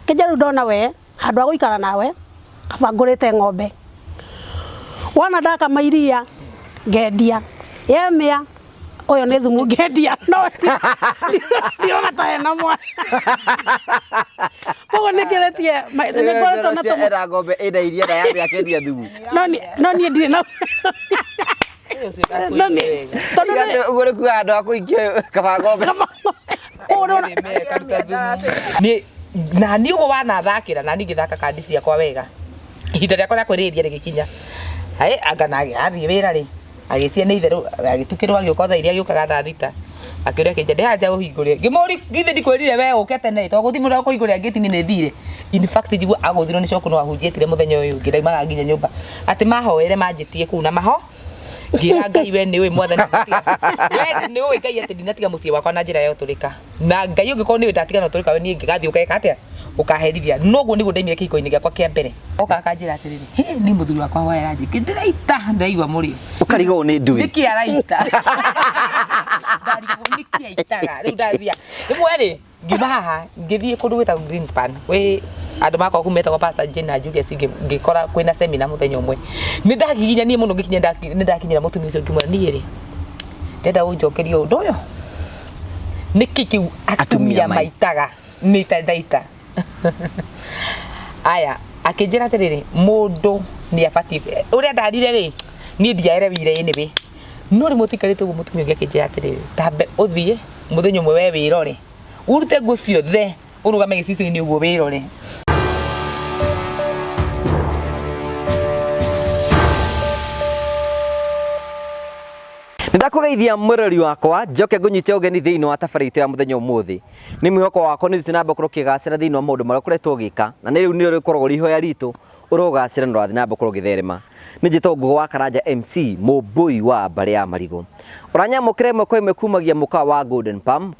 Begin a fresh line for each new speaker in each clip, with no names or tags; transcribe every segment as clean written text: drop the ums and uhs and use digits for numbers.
Kijeru ndona we handu ha guikara nawe kaba ngurite ng'ombe wana ndaka mairia ngendia yemia oyo ni thumu ngendia no ndiro ta ena mwa kogo nikiretie ni ngoretwo na to
era ng'ombe ina iria na yamia kendia thumu
no ni ndire na no ni
tondu ugure ku andu akuikia kaba ng'ombe
ni na ni ugo wana thakira na ni ngithaka kandi ciakwa wega ihinda rĩakwa rĩa kwĩrĩria rĩgĩkinya angana agĩthiĩ wĩra rĩ agĩcia nĩ itherũ agĩtukĩrwo agĩũka thaa iria agĩũkaga thaa thita akĩũria kĩnja ndĩhanja ũhingũre ngĩmũri githĩ ndikwĩrire we ũke tene tondũ gũthimũra kũhingũra ngĩti-inĩ nĩ thire in fact njigua agũthirwo nĩ coku no ahunjĩtire mũthenya ũyũ ũngĩ ndaumaga nginya nyũmba atĩ mahoere manjĩtie kũu na maho ngira Ngai we nĩ we mwathani we nĩ ũĩ Ngai atĩ ndinatiga mũciĩ wakwa na njĩra ya ũtũrĩka na Ngai ũngĩkorwo nĩ we ndatiga na ũtũrĩka we niĩ ngĩgathiĩ ũkeka atĩa ukaherithia noguo niguo ndaimire kiko-inĩ gĩakwa kĩa mbere oka akanjĩra atĩrĩrĩ ni mũthuri wakwa hoera njĩke ndĩraita ndĩraigua mũrĩo
ũkarigwo nĩ ndui
nĩkĩ araita ndarigwo nĩkĩ aitaga rĩu ndathia rĩmwe rĩ ngiuma haha ngĩthiĩ kũndũ gwĩtagwo Greenspan wĩ andũ makwa kumetagwo Pastor Jane na Julius ngĩkora kwĩna seminar mũthenya ũmwe nĩ ndagiginya niĩ mũno ngĩkinya nĩ ndakinyĩra mũtumia ũcio ngĩmwĩra niĩ rĩ ndenda ũnjokerie ũndũ ũyũ nĩkĩ kĩu atumia maitaga nĩ ndaita aya akĩnjĩra atĩrĩrĩ mũndũ nĩ abatie ũrĩa ndarire rĩ niĩ ndiarewire nĩ we no rĩ mũtikarĩte ũguo mũtumia ũngĩ akĩnjĩra atĩrĩrĩ tambe ũthiĩ mũthenya ũmwe we wĩrore urute ngũ ciothe ũrũgame gĩcicio-inĩ ũguo wĩrore
Ndakugeithia murori wakwa njoke ngunyite ugeni thiini wa tabarĩte ya muthenya umuthi ni mwihoko wakwa ni thitinamba korwo kigacira thiini wa maundu maria kuretwo gika na ni riu ni rikoragwo rihoya ritu urogacira ndo athinamba korwo githerema ni njito ngugo wa Karanja MC Mũmbũi wa mbari ya Marigo uranyamukire mwe kwa imwe kumagia muka wa Golden Palm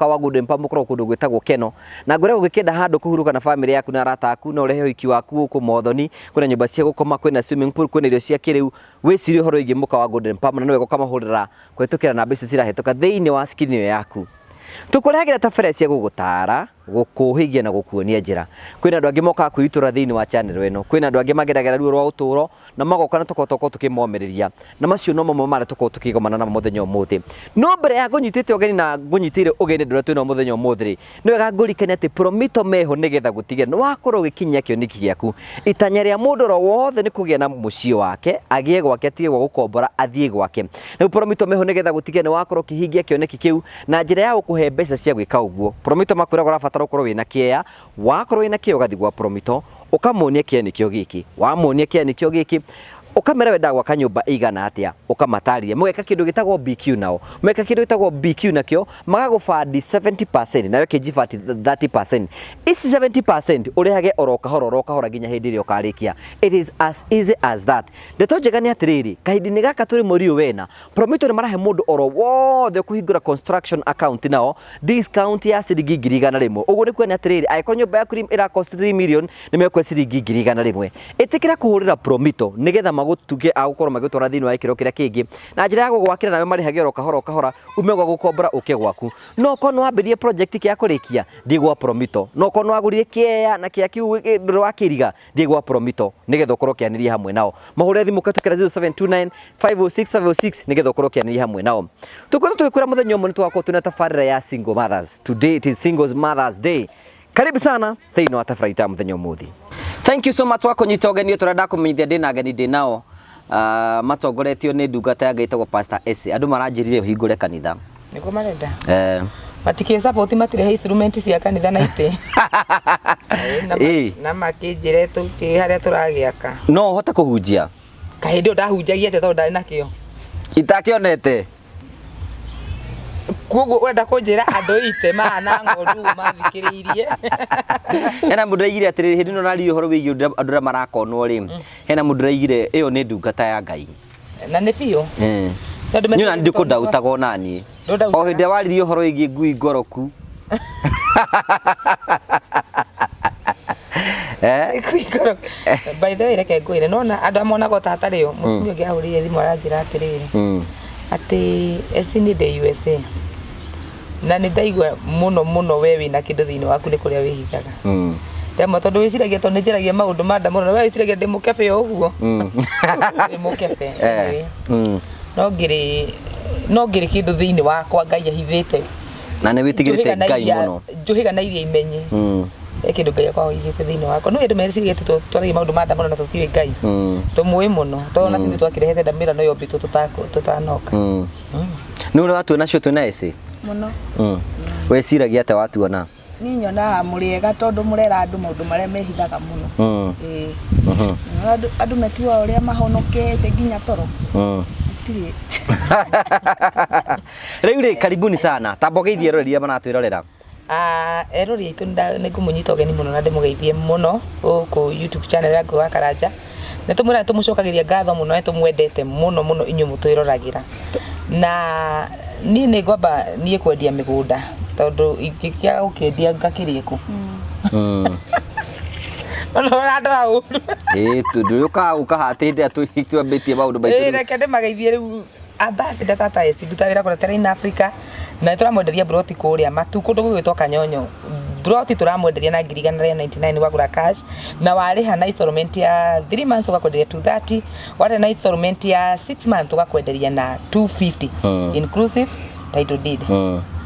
mukorwo kundu gwitagwo Keno na ngore ugikenda handu kuhuruka na family yaku na arata aku na urehe wiki waku ku Mothoni kwina nyumba cia gukoma kwina swimming pool kwina irio cia kiriu wicirie horo igi muka wa Golden Palm na niwe gukamahurira kwetukira namba icio cirahetoka thiini wa screen yaku tukurehagira tabere cia gugutara gukuhigia na gukuonia njira kwina andu angi moka kwitura thiini wa channel eno kwina andu angi mageragera ruo rwa uturo na magoka na tukotoko tukimomereria na macio no mo mara tukotoko tukigomana na muthenya umuthi no mbere ya gunyitite ugeni na gunyitire ugeni ndura twina muthenya umuthi ni wega ngurikania ati promito meho nigetha gutige no wakorwo gikinya kioniki giaku itanya ria mundu ro wothe ni kugia na mucio wake agie gwake atige gwa gukombora athie gwake na promito meho nigetha gutige ni wakorwo kihingia kioneki kiu na njira ya gukuhe mbeca cia gwika uguo promito makwira gurabatara ukorwo wina kieya wakorwo wina kieya ugathi gwa promito ukamonia kia nikio giki wamonia kia nikio giki ukamera wenda gwa kanyumba igana atia ukamataria mweka kindu gitagwo BQ nao mweka kindu gitagwo BQ nakio magagufandi 70% nayo kijifati 30% isi 70% urehage oroka hora ginya hindi ri ukarikia it is as easy as that ndeto njegani atiriri kahindi gaka turi muri wena promito ni marahe mundu oro wothe kuhingura construction account nao discount ya ciringi 100 uguo ni kwena atiriri aiko nyumba yaku ira cost 3 million ni mekwe ciringi 100 itikira kuhurira promito nigetha magutuge agukorwo magitwara thiini wa ikiro kiria kingi na njira ya gugwakira nawe marihage oro kahora umegwa gukombora uke gwaku no kono wambirie project kia kurikia ndigwa promito no kono agurire kieya na kia kiu ndoro wa kiriga ndigwa promito nigetha ukorwo kianiria hamwe nao mahure thimu katukira 0729 506 nigetha ukorwo kianiria hamwe nao tukwenda tukwira muthenya umwe nitwako tuna tafarira ya single mothers today it is singles mothers day karibu sana thiini wa tafarira muthenya umuthi thank you so much wako nyitogeni turenda kumenyithia ndina ageni ndinao matongoretio ni ndungata ya gaitagwo Pastor S andu maranjirire hingure kanitha
niko marenda matike support matire instrument cia kanitha na ite na makijire tuti haria turagiaka
no hota kuhunjia
kahindi ndahunjagia te tondu ndari nakio
itakionete
kuguo urenda kunjira andu ite mana ngondu mathikiriirie
hena mundu aigire atiriri hindi no nari uhoro wigi andu marakonwo ri hena mundu aigire iyo ni ndungata ya Ngai
na ni pio
nyuna ndikundagutaga nani o hindi wariri uhoro wigi ngui ngoroku
by the way reke ngwire nona andu amona go tatario mutumia ngi ahurire thimu aranjira atiriri ati esi ni de USA na ni ndaigwa muno we wina kindu thiini waku ni kuria wihigaga Demo tondu wiciragia tondu njiragia maundu ma ndamuno we wiciragia ndi mukebe uguo ndi mukebe no ngiri kindu thiini wakwa Ngai ahithite
na ne witigirite Ngai muno
njuhiga na iria imenye kindu Ngai akwa ahithite thiini wakwa no ndu mericiria twaragia maundu ma ndamuno na tutiwe Ngai tumui muno tondu na tindi twakirehete ndamira no yombi tutanoka
ni uri watuona cio twina eci
muno
weciragia ate watuona
ni nyonaga muriega tondu murera andu maundu maria mehithaga muno andu metua uria mahonokete nginya toro tiri
riu karibuni sana tambogeithie roreria manatwirorera
erori itu ni kumunyita ugeni muno na ndimugeithie muno ku YouTube channel yangu wa Karanja netumura tumucokagiria ngatho muno netumwendete muno muno inyu mutwirораgira na ni ngomba nie kwendia migunda tondu ikikia ukendia ngakirie ku ona ndora uru
tundu ukahatinde twambitie maundu maitu
reke ndimageithie riu ambassador tata esi ndutawira kora tera in Africa na turamwenderia broti kuria matu kundu gwitwa Kanyonyo broti turamwenderia na 199 wagura cash na wariha na installment ya 3 months ugakwenderia 230 wariha na installment ya 6 months ugakwenderia na 250 inclusive title deed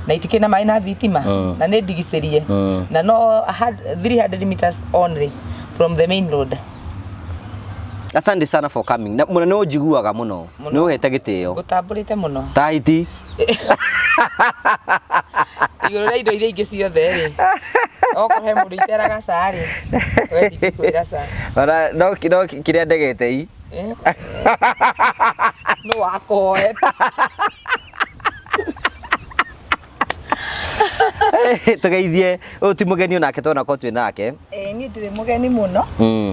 na itikina mai na thitima na ne ndigicerie na no 300 meters only from the main road.
Asante sana for coming. Na muno no jiguaga muno. No uhete gitio.
Gutamburite muno.
Taiti.
Igoro rai ndo ile ingi ciothe ri. Okohe mundu iteraga sari. We ndikwira sa.
Bara no kiria ndegete i.
No wakoe.
Tugeithie uti mugeni onake twana ko twi nake
ni ndire mugeni muno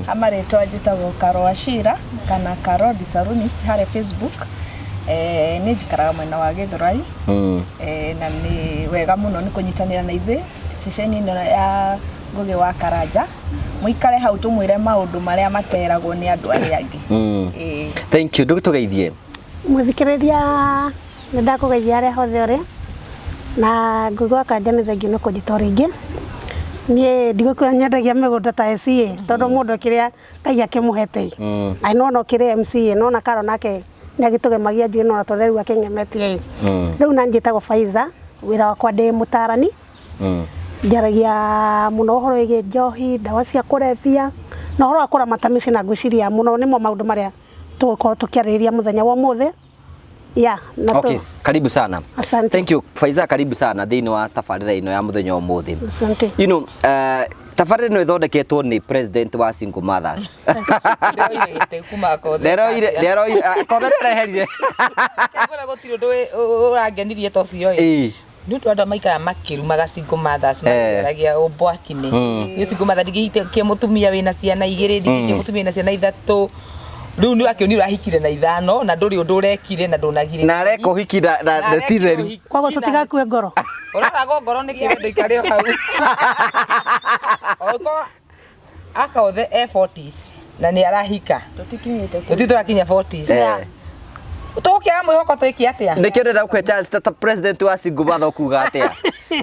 amaretwa njitagwo Karo Ashira kana Karo the Salonist hare Facebook ni njikaraga mwena wa Githurai na ni wega muno ni kunyitanira na ithe ceceni ino ya Ngugi wa Karanja muikare hau tumwire maundu maria materagwo ni andu aria angi
thank you tugeithie
muthikiriria ndakugeithia aria hothe uri na Ngugi wa Karanja ni thengio no kunjita ringi nie ndigukura nyendagia migunda ta eci tondu mundu kiria Ngai akimuhete ai no kiria MC no na Karo nake ni agitugemagia njui no tondu riu akengemetie riu na njitagwo Faiza wira wakwa ndi mutarani njaragia muno horo igi njohi dawa cia kurevia na horo akora matamisi na ngwiciria muno nimo maundu maria tukorwo tukiariria muthenya wa muthi na
okay karibu sana
asante
thank you Faiza karibu sana thiini wa tafarira ino ya muthenya wa muthi
asante
you know tafarira ino ithondeketwo ni president wa single mothers lero kodere reherire
ngora gutiro ndwe urangenirie tocio ni ndu andu maikara makirumaga single mothers mageragia ubwakini ni single mother ndigite ke mutumia wina ciana igiri ndigite mutumia wina ciana ithatu riu ni akioni urahikire na ithano na nduri undu urekire na ndunagire
na reko hikira na titheru
kwago tutigakue ngoro
urarago ngoro ni kindo ikario hau oko akaothe E40s na ni arahika tutiturakinya 40s utokia mwihoko twiki atia
ndikirenda kwecha ta president wa single mother kuga atia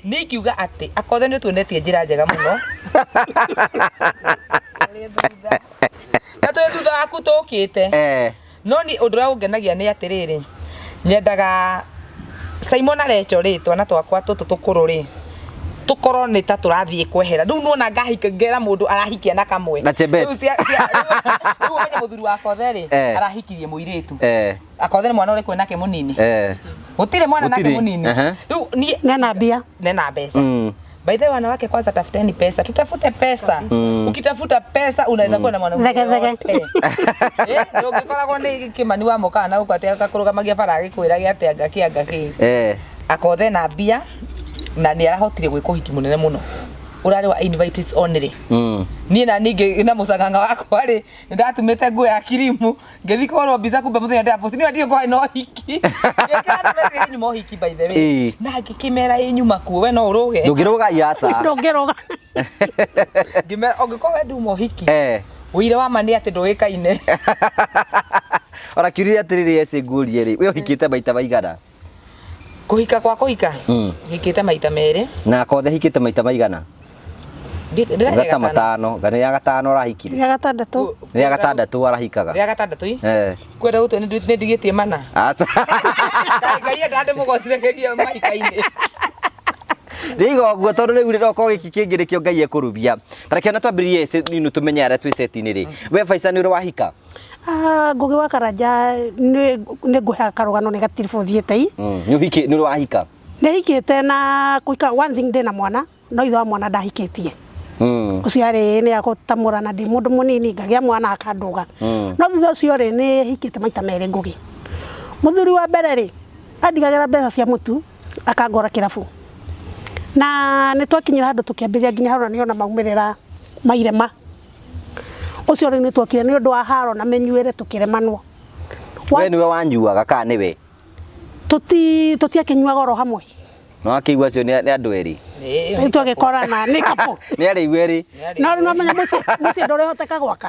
ni kiuga ati akothe ni tuonetie njira njega muno Nato thutha waku tukite no ni undu wa ungenagia ni atiriri nyendaga Simon arecho ritwa na twakwa tutu tukuru ri tukorwo ni ta turathie kwehera riu nuona ngahika ngera mundu arahikia na kamwe
na chebet
riu menye muthuri wa kothe ri arahikirie muiritu akothe ni mwana uri kwinake munini gutire mwana nake munini riu ni
nena
mbeca by the way wanawake kwanza tafuteni pesa tutafute pesa ukitafuta pesa unaweza kuwa na mwanamke ndio ukikoragwo ni kimani wa mukana huko ati akakurugamagia bara gikwiragia ati angaki akothe na mbia na ni arahotire gwikuhiki munene muno urari wa invites only nie na ninge na musanganga wakwa ri ndatumite nguo ya kirimu ngethi korwo biza kumbe muthenya nda post ni ndio kwa no hiki ngekana mete ni mo hiki by the way na ngikimera inyuma kuo we no uruge
ndugiruga yasa
ndugiruga
ngimera ongiko we ndu mo hiki uire wa mani ati ndugikaine
ora kiria atiriri ese ngurie ri we hikite maita maigana
kuhika kwa kuhika hikite maita mere
na kothe hikite maita maigana Gata matano, gani ya gatano arahikire.
Ya gatandatu.
Ni ya gatandatu arahikaga.
Ya gatandatu kwenda gutu ni ndigitie mana.
Asa.
Ngai ndande mugociregeria maikaine.
Ndigo gwo tondu riu riroko giki kingire kio Ngai ekurubia. Tarekiona twambirie inu tumenya ara twi setini ri. We Faisal ni uri wahika?
Ngugi wa Karanja ni nguhe karugano ni gatirifu thiete i.
Ni uhiki ni uri wahika?
Ni hikite na kuika one thing ndina mwana no itho wa mwana ndahikitie. Ucio ari ni agutamura na ndi mundu munini ngagia mwana akanduga. No thutha ucio ri ni hikite maita meri ngugi. Muthuri wa mbere ri andigagera mbeca cia mutu akangora kirabu. Na ni twakinyira handu tukiambiria nginya haro niona maumirira mairema. Ucio ri ni twakire ni undu wa haro na menyuire tukiremanwo.
We niwe wanjuaga ka niwe?
Tutiakinyua goro hamwe.
No akigwa cio ni andu eri.
Ni twagikorana ni kapo.
Ni ari igweri.
No no menya muci ndore hoteka gwaka.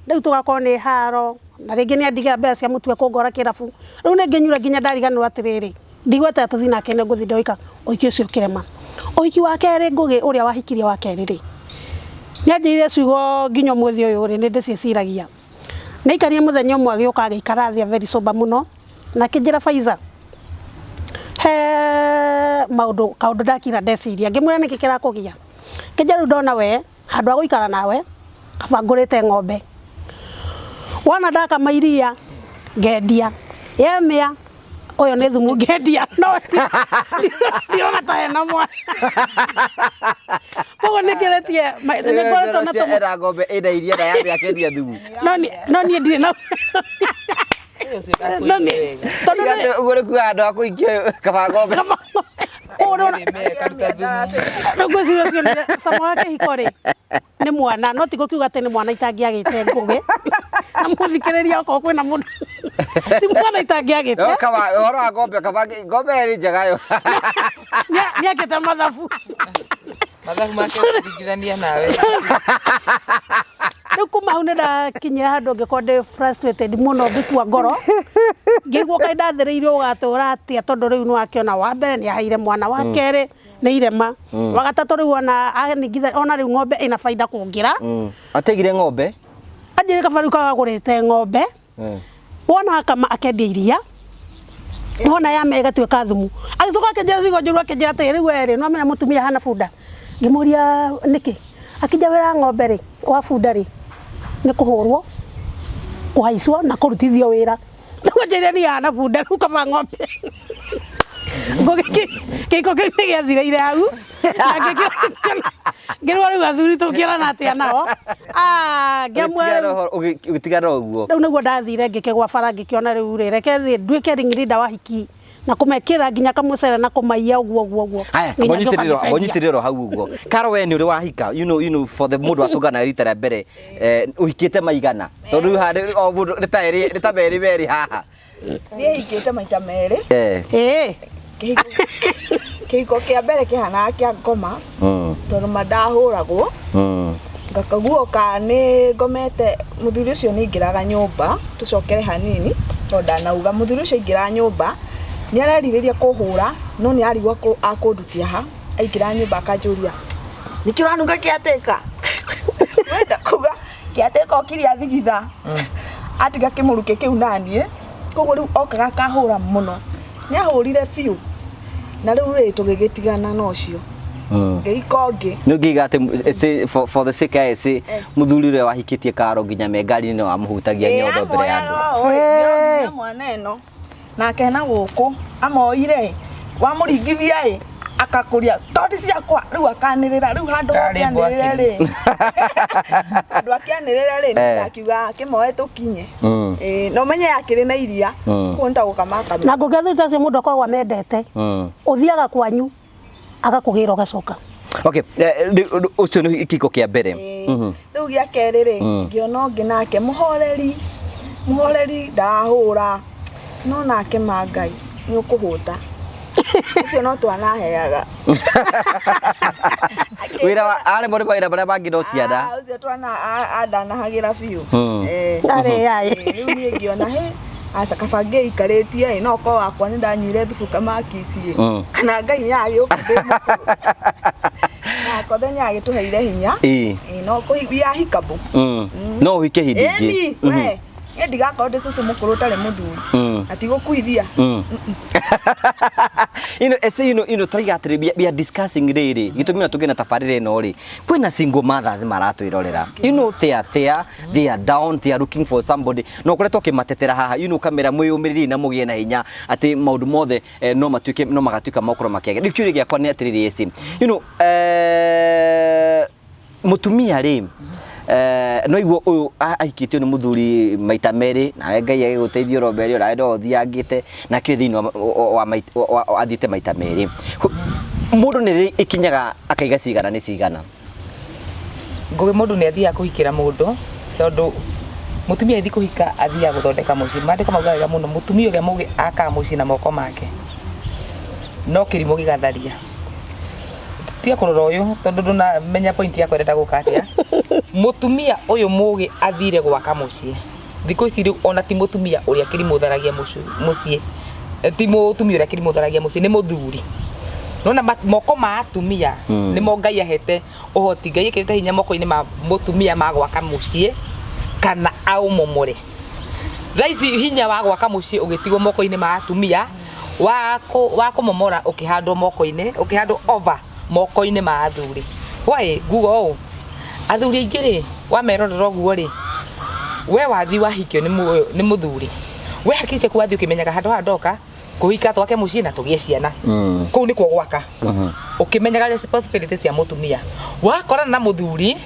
Riu tugakora ni haro na ringi ni andiga mbeca cia mutu ekungora kirabu. Riu ni nginyura nginya ndariganirwo atiriri. Ndigweta tuthi nake ne nguthi ndoika oiki ucio kirema. Oiki wa keri ngugi uria wahikirie wa keri ri. Ni anjirire ciugo nginya muthi uyu ri ni ndiciciragia. Ni ikarie muthenya umwe agiuka agikara thia very sober muno na kinjira Faisal. Kaundu ndakira ndeciria ngimwira niki kirakugia. Kinjaru ndona we handu aguikara nawe kaba ngurite ng'ombe. Wana ndaka mairia ngendia. Yemia oyo ni thumu ngendia no ndiona ta ena mwana. Koguo nikiretie ni ngoretwo na tumu.
Era ng'ombe ina iria na yathi akendia thumu.
No ni ndire na
tondu ugure ku andu akuikia kaba ng'ombe.
Samo yake hikori ni mwana no tigo kiuga ati ni mwana itangiagite ngugi na muthikiriria oko kwina mundu ti mwana itangiagite
no kaba horo wa ng'ombe eri njega yo
ni akite mathabu
make ndigithania nawe.
Riu kuma hau ndakinyira handu ngikora ndi frustrated muno ngikua ngoro ngigwo kai ndathiriirio ugatura atia tondu riu ni wakiona wa mbere ni ahaire mwana wa keri ni irema wa gatatu riu ona anigitha ona riu ng'ombe ina faida kungira
ategire ng'ombe
anjire kabaru kagurite ng'ombe wona kama akendia iria wona ya mega tuika thumu agicoka akenjira cigo njuru akenjira ati riu eri no amenya mutumia hana bunda ngimuria niki akija wira ng'ombe ri wa bunda ri ni kuhurwo kuhaicwo na kurutithio wira ngonjere ni hana bunda riu kaba ng'ombe kiko kini giathire ire hau ngirwa riu athuri tukirana atia nao ngemwe
ugitigara uguo
riu niguo ndathire ngikigwa bara ngikiona riu reke thi nduike ringirida wa hiki na kumekira nginya kamucere na kumaiya uguo
aya ngonyitiriro hau uguo Karo we ni uri wahika you know for the mood watugana rita rĩa mbere uhikite maigana tondu hande o mundu rita beri haha
ni hikite maita meri kihiko kia mbere kihana kia ngoma tondu mandahuragwo ngakaguoka ni ngomete muthuri ucio ni ingiraga nyumba tucokere hanini tondu ndanauga muthuri ucio ingira nyumba ni araririria kuhura no ni arigwa akundutia ha aingira nyumba akanjuria nikiranunga kiateka wenda kuga kiateka okiria thigitha atiga kimuruke kiu nanie koguo riu okaga kahura muno ni ahurire fiu na riu ri tugigitigana no cio ngiikongi
no ngiga ati for the sake say muthuri ure wahikitie Karo nginya me ngari ni wa muhutagia nyondo mbere ya andu
mwana eno na kena guku amoire wa muringithia akakuria toti ciakwa riu akanirira riu handu akianirira ri andu akianirira ri ndakiuga kimoe tukinye no menye yakiri na iria kunta gukamaka
na ngugethuta cio mundu akogwa mendete uthiaga kwanyu agakugira ugacoka
okay ucio ni ikiko kia mbere
riu gia keri ri ngiona ngi nake muhoreri ndarahura no nake mangai ni ukuhuta ucio no twanaheaga
wira ale mori baira bara bangi no ciana
ucio twana andanahagira biu
ari ai
riu ni ngiona asa kabange ikaritie no ko wakwa ni ndanyuire thubu kamakisi kana ngai yayo na kothenya agituheire hinya no kuhibia hikabu
no wike hindingi
we ndigakorwo ndi cucu mukuru tari muthuri atigukuithia
turiga atiri we are discussing riri gitumira tugena tafarire no ri kwina single mothers maratwirorera they are there, they are down, they are looking for somebody no kuretwo kimatetera haha kamera mwiyumiriri na mugie na hinya ati maundu mothe no magatuika mokoro makiage ndikiuri giakwa ni atiriri esi mutumia ri no igwo uyu aikitio ni muthuri maita meri na Ngai agiguteithio roberio raenda othiangite na kio thini wa athite maita meri mundu ni ikinyaga akaiga cigana ni cigana
ngugi mundu ni athia kuhikira mundu tondu mutumia ithi kuhika athia guthondeka mucii mandiko maugaga muno mutumia uria mugi aka mucii na moko make no kirimo gigatharia tia kurora uyu tondu nduna menya point ya kwenda gukatia mutumia uyu mugi athire gwaka mucii thiko ici riu ona ti mutumia uria kirimutharagia mucii ti mutumia uria kirimutharagia mucii ni muthuri nona moko ma atumia nimo Ngai ahete uhoti Ngai ekete hinya moko-ini ma mutumia ma gwaka mucii kana aumomore thaici hinya wa gwaka mucii ugitigwo moko-ini ma atumia wako momora ukihandwo moko-ini ukihandwo over moko-ini ma athuri wai gugo athuri aingiri wamerorera guo ri we wathi wahikio ni muthuri we hakishe kwathi ukimenyaga handoka kuhika twake mucii na tugie ciana kuu ni gwaka ukimenyaga responsibility cia mutumia wakorana na muthuri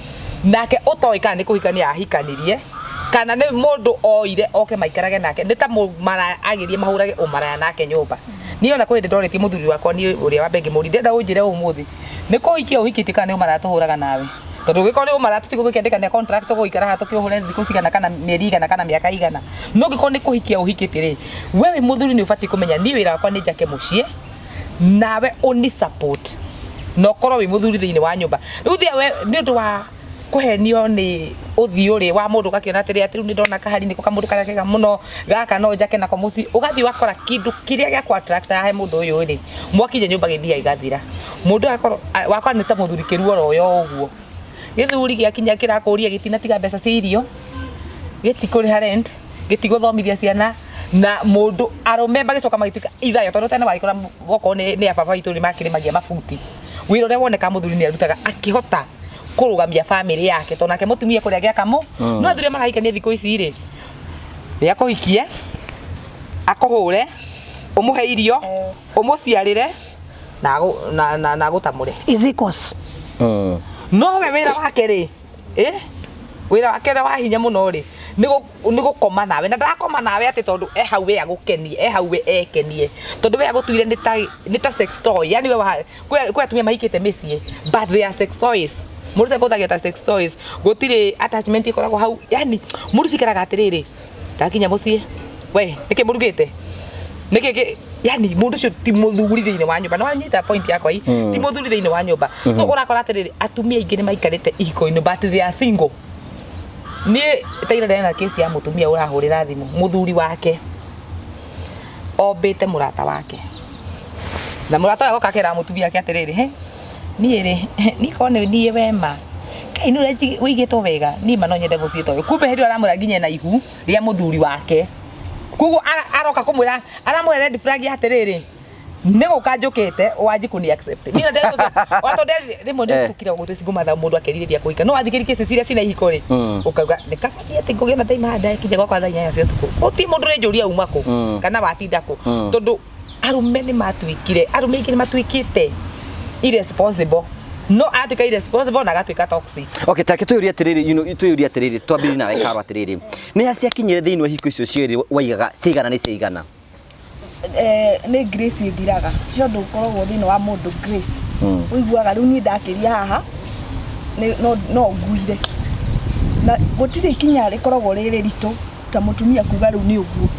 nake utoika ni kuhikania ahikanirie kana ni mundu oire oke maikarage nake ni ta mara agirie mahurage umaraya nake nyumba niona kwende ndoretie muthuri wakwa ni uria wa bengi muri ndenda unjire umuthi ni kuhikia uhikitie kana ni umara tuhuraga nawe tondu gikoni umara tutigugikendeka ni contract guikara ha tukiuhure thiku cigana kana mieri igana kana miaka igana no gikoni kuhikia uhikitie ri wewe muthuri ni ubati kumenya ni wira wakwa ni njake mucii nawe uni support no korwo wi muthuri thiini wa nyumba riu thia we ni undu wa kuhenio ni uthiuri wa mundu gakiona atiri ati ni ndona kahari niko kamundu karia kega muno gaka no njake nako mucii ugathi wakora kindu kiria gya contractor he mundu uyu ri mwakinye nyumba githia igathira mundu akoro wakwa ni ta muthuri kiruo royo uguo githuri giakinya kirakuria gitina tiga mbeca cia irio gitikuriha rent gitiguthomithia ciana na mundu arume magicoka magituika ithayo tondu tene waikora goko ni ababa itu ni makirimagia mabuti wira uria woneka muthuri ni arutaga akihota kurugamia family yake tondu nake mutumia kuria giakamo no athuri marahikania thiko ici ri ni akuhikie akuhure umuhe irio umuciarire na gutamure
ithikos
no we wira wake ri wira wake wa hinya muno ri ni gukoma nawe na ndakoma nawe ati tondu hau we agukenie hau we ekenie tondu we agutuire ni ta sex toy yani we kwa atumia mahikite micii but they are sex toys mundu se kothagia ta sex toys gutire attachment ikoragwo hau yani mundu cikaraga atiriri ndakinya mucii we niki murugite niki yani mundu cio ti muthuri thiini wa nyumba no anyita point yakwa ti muthuri thiini wa nyumba so urakora atiriri atumia ingi ni maikarite ihiko-ini but they are single ni taira ndena kesi ya mutumia urahurira thimu muthuri wake obete murata wake na murata wake akera mutumia yake atiriri ni ri ni kone ni wema kai nu reji wigito wega ni mano nyende gucito kumbe hedi aramura nginya na ihu ria muthuri wake kugu aroka kumwira aramwe red flag atiriri nego kanjukite wanji kuni accept ni ndendo wato rimwe ndi tukira gutu cigumatha mundu akeririria kuika no athikiri kesi ciria cina ihiko ri ukauga nikabatie ati ngugia na time handa kije gwakwa tha 8 cia tuku uti mundu rejuria umako kana watinda ku tondu arume ni matuikire arume ingĩ ni matuikite irresponsible no atika irresponsible na gatuika toxic
okay take tuyuria atiriri tuyuria atiriri twambiri na wekaro atiriri ni acia kinyire thiini wa hiko icio ciiri waigaga cigana ni cigana
ni grace ithiraga yondu ukoragwo thiini wa mundu grace uiguaga riu ni ndakiria haha no nguire na gutire ikinya rikoragwo riri ritu ta mutumia kuga riu ni uguo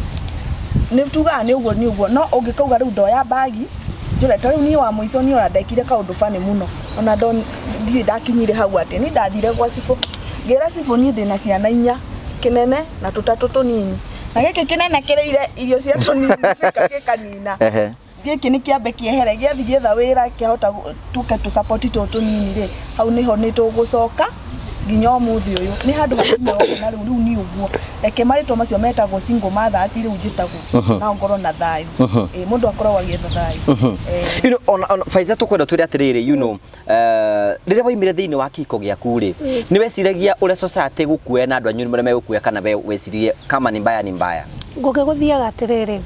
ni tuga ni uguo no ungikauga riu ndoya bagi njure ta riu ni wa muico ni ora ndekire kaundu fani muno ona ndi ndakinyire hau ati ni ndathire gwa cifu ngira cifu ni ndina ciana 4 kinene na 3 tunini na giki kinene kireire irio cia tunini cikagika nina giki ni kiambe kiehere giathithie tha wira kihota tuke tu support to tunini ri hau niho ni tugucoka nginya umuthi uyu ni handu na riu ni uguo eke maritwa macio metagwo single mothers riu njitagwo na ngoro na thayu mundu akoragwo agietha thayu
on Faiza tukwenda twire atiriri rire waimire thiini wa kiko giaku ri ni weciragia ure society gukuwe na andu anyu mure megukuwe kana we wecirie kama ni mbaya
nguke guthiaga atiriri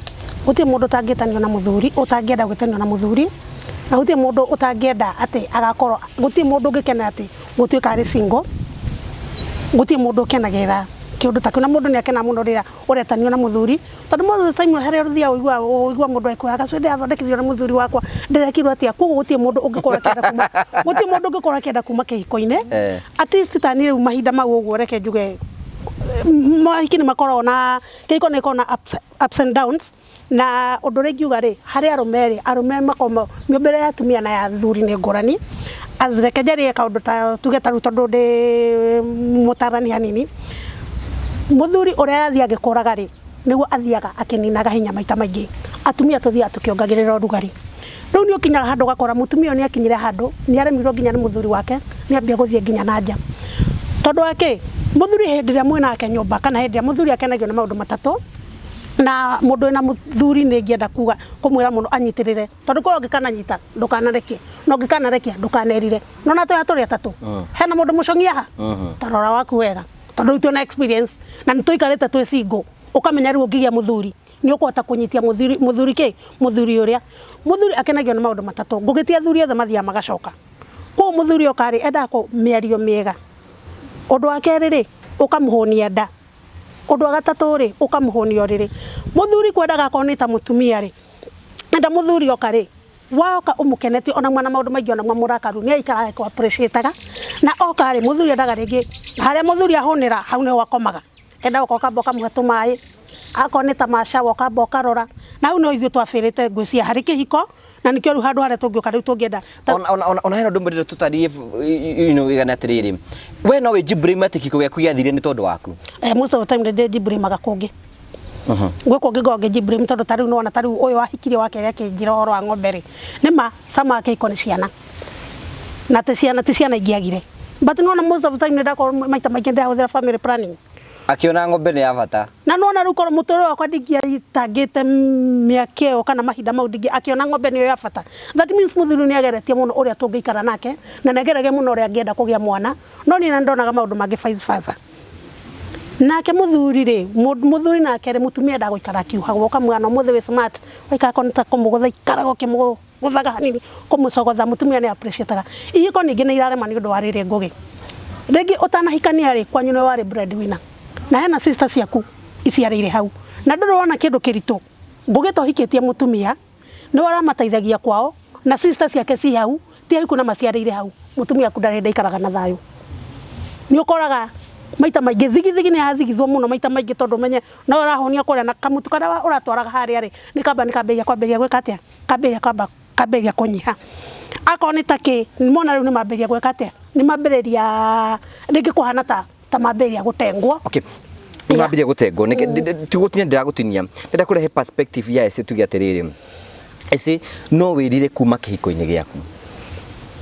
guti mundu tangitanio na muthuri utangienda gwitanio na muthuri na guti mundu utangienda ati agakorwo guti mundu ngikena ati gutuika ari single guti mundu kenagira kiundu takuna mundu ni akena muno rira uretanio na muthuri tondu mundu time hare ruthia uigua mundu aikura gacwende athondekithio na muthuri wakwa ndirekirwo atia kugu guti mundu ungikora kenda kuma guti mundu ungikora kenda kuma kihiko-ine at least tani riu mahinda mau uguo reke njuge mahiki ni makorwo na kihiko ni kona ups and downs na undu ringiuga ri hari arume makoma miombere ya atumia na ya athuri ni ngurani azrekejerie kaundu ta tugeta tondu ndi mutarani hanini muthuri uria athia agikoraga ri niguo athiaga akininaga hinya maita maingi atumia tuthia tukiongagirira rugari riu ni ukinyaga handu gakora mutumia ni akinyire handu ni aremirwo nginya ni muthuri wake ni ambia guthie nginya nanja tondu ake muthuri hindi ria mwina ake nyumba kana hindi ria muthuri akenagio na maundu matatu na mundu ena muthuri ni ngienda kuga kumwira mundu anyitirire tondu ko ngikana nyita ndukanarekie no ngikanarekia ndukanerire no na toya turi atatu hena mundu mucongia ha tarora waku wega tondu tu na experience na nituikarite twi single ukamenya riu ngigia muthuri ni ukwata kunyitia muthuri uria muthuri akenagio na maundu matatu ngugitia athuri othe mathia magacoka ko muthuri okari enda ko miario miega undu wa keri ri ukamuhonia nda undu wa gatatu ri ukamuhonia riri muthuri kwendaga konita mutumia ri enda muthuri okari waoka umukeneti ona mwana maundu maingi ona murakaru ni aikara ko appreciate na okari muthuri endaga ringi haria muthuri ahonera hau ne wakomaga enda ukoka boka muhetu mai akoneta masha woka boka rora na hau no ithu twafirite ngwisia hari kihiko na nikio ru handu hare tungioka riu tungienda
ona hena ndumurire tutari igana atiriri we no we jibrima tikiko gyaku gyathire ni tondu waku
most of the time ndi jibrimaga kungi gwiko ngigonge jibrim tondu tariu no ona tariu uyu ahikirie wake ria kinjira horo wa ng'ombe ri nima sama ke ikoni ciana na te ciana ingiagire but no na most of the time ndako maita maingi ndahuthira family planning
akiona ng'ombe ni avata
na nona ruko mutoro wakwa ndigia itangite miakeo kana mahinda mau ndigi akiona ng'ombe ni yo avata that means muthuri ni ageretie muno uria tungikara nake na negerege muno uria angienda kugia mwana no ni ndonaga maundu mangi vice versa nake muthuri ri muthuri nake ri mutumia nda guikara kiuhagwo kamwana muthe we smart waika konta kumugutha ikarago kimuguthaga hanini kumucogotha mutumia ni appreciate ihiko ningi ni irarema ni undu wa riri ngugi rigi utanahikania ri kwanyu ni wari breadwinner na hena sister ciaku iciarire hau na ndoro wana kindu kiritu ngugi to hikitie mutumia ni waramateithagia kwao na sister ciake ci hau ti hiku na maciarire hau mutumia ku ndarenda ikaraga na thayu ni ukoraga maita maingi thigithigi ni athigithwo muno maita maingi tondu menye no urahonia kuria na kamutu kana uratwaraga haria ri ni kamberia kwamberia gwika atia kamberia kunyiha akoni take mona riu ni mamberia gwika atia ni mamberia ringi kuhana ta mamberia gutengwo
okay ni mamberia gutengwo tigutinya ndiragutinia ndenda kurehe perspective ya ese tugi atiriri ese no wirire kuma kihiko-ini giaku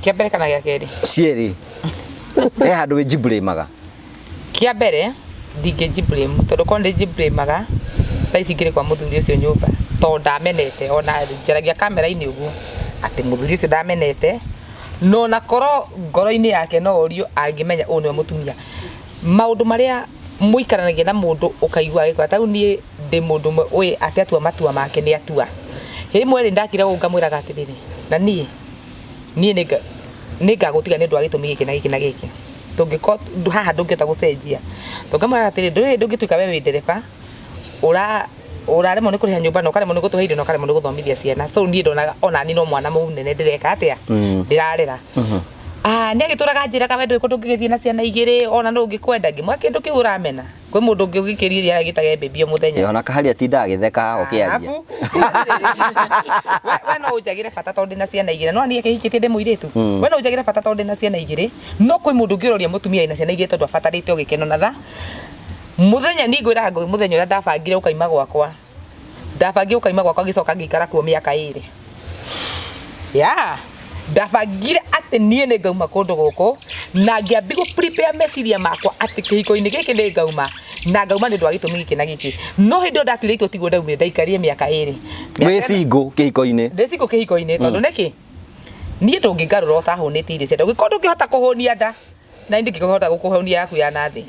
kiambere kana gia keri
cieri handu we jibrimaga
kia mbere ndinge jibrame tondu ko ndi jibramaga thaisi ngire kwa muthuri ucio nyumba tondu ndamenete ona njaragia kamera-ini uguo ati muthuri ucio ndamenete no na koro ngoro-ini yake no orio angimenya uyu ni mutumia maundu maria muikaranagia na mundu ukaigua gikwa tau nie ndi mundu uyu ati atua matua make ni atua rimwe ri ndakira ngamwiraga atiriri na nie ningagutiga ni ndu agitumi giki na giki na giki tungiko haha ndungita gucenjia tungamwira atiri ndungituika we wi ndereba uraremwo ni kuriha nyumba no karemwo ni gutuhe irio no karemwo ni guthomithia ciana so nie ndonaga ona ni no mwana munene ndireka atia ndirarera ni agituraga njiraga we nduri kundu ngigithie na ciana igiri ona no ngikwenda ngimwa kindu kiu uramena kwi mundu ungi ugikiriria agitage baby muthenya
ona kaharia tinda agitheka ukiaria
we no unjagire bata tondu na ciana igiri no nie kihikitie ndi muiritu we no unjagire bata tondu na ciana igiri no kwi mundu ngiroria mutumia ina ciana igiri tondu abatarite ugikeno na tha muthenya ni ngwira ngo muthenya uria ndabangire ukaima gwakwa gicoka ngikara kuo miaka iri ya ndabangire ati nie nĩ ngauma kũndũ gũkũ na ngĩambi gũ prepare meciria makwa ati kĩhiko-inĩ gĩkĩ nĩ ngauma na ngauma nĩ ũndũ wa gĩtũmi gĩkĩ na gĩkĩ no hĩndĩ ĩyo ndatuire itua tiguo ndaumire ndaikarire mĩaka ĩrĩ
wĩ single kĩhiko-inĩ
ndĩ single kĩhiko-inĩ tondũ nĩkĩ niĩ ndũngĩngarũra ũtahũnĩte irio cia nda ũngĩkorwo ndũngĩhota kũhũnia nda na ndingĩhota gũkũhũnia yaku ya nathĩ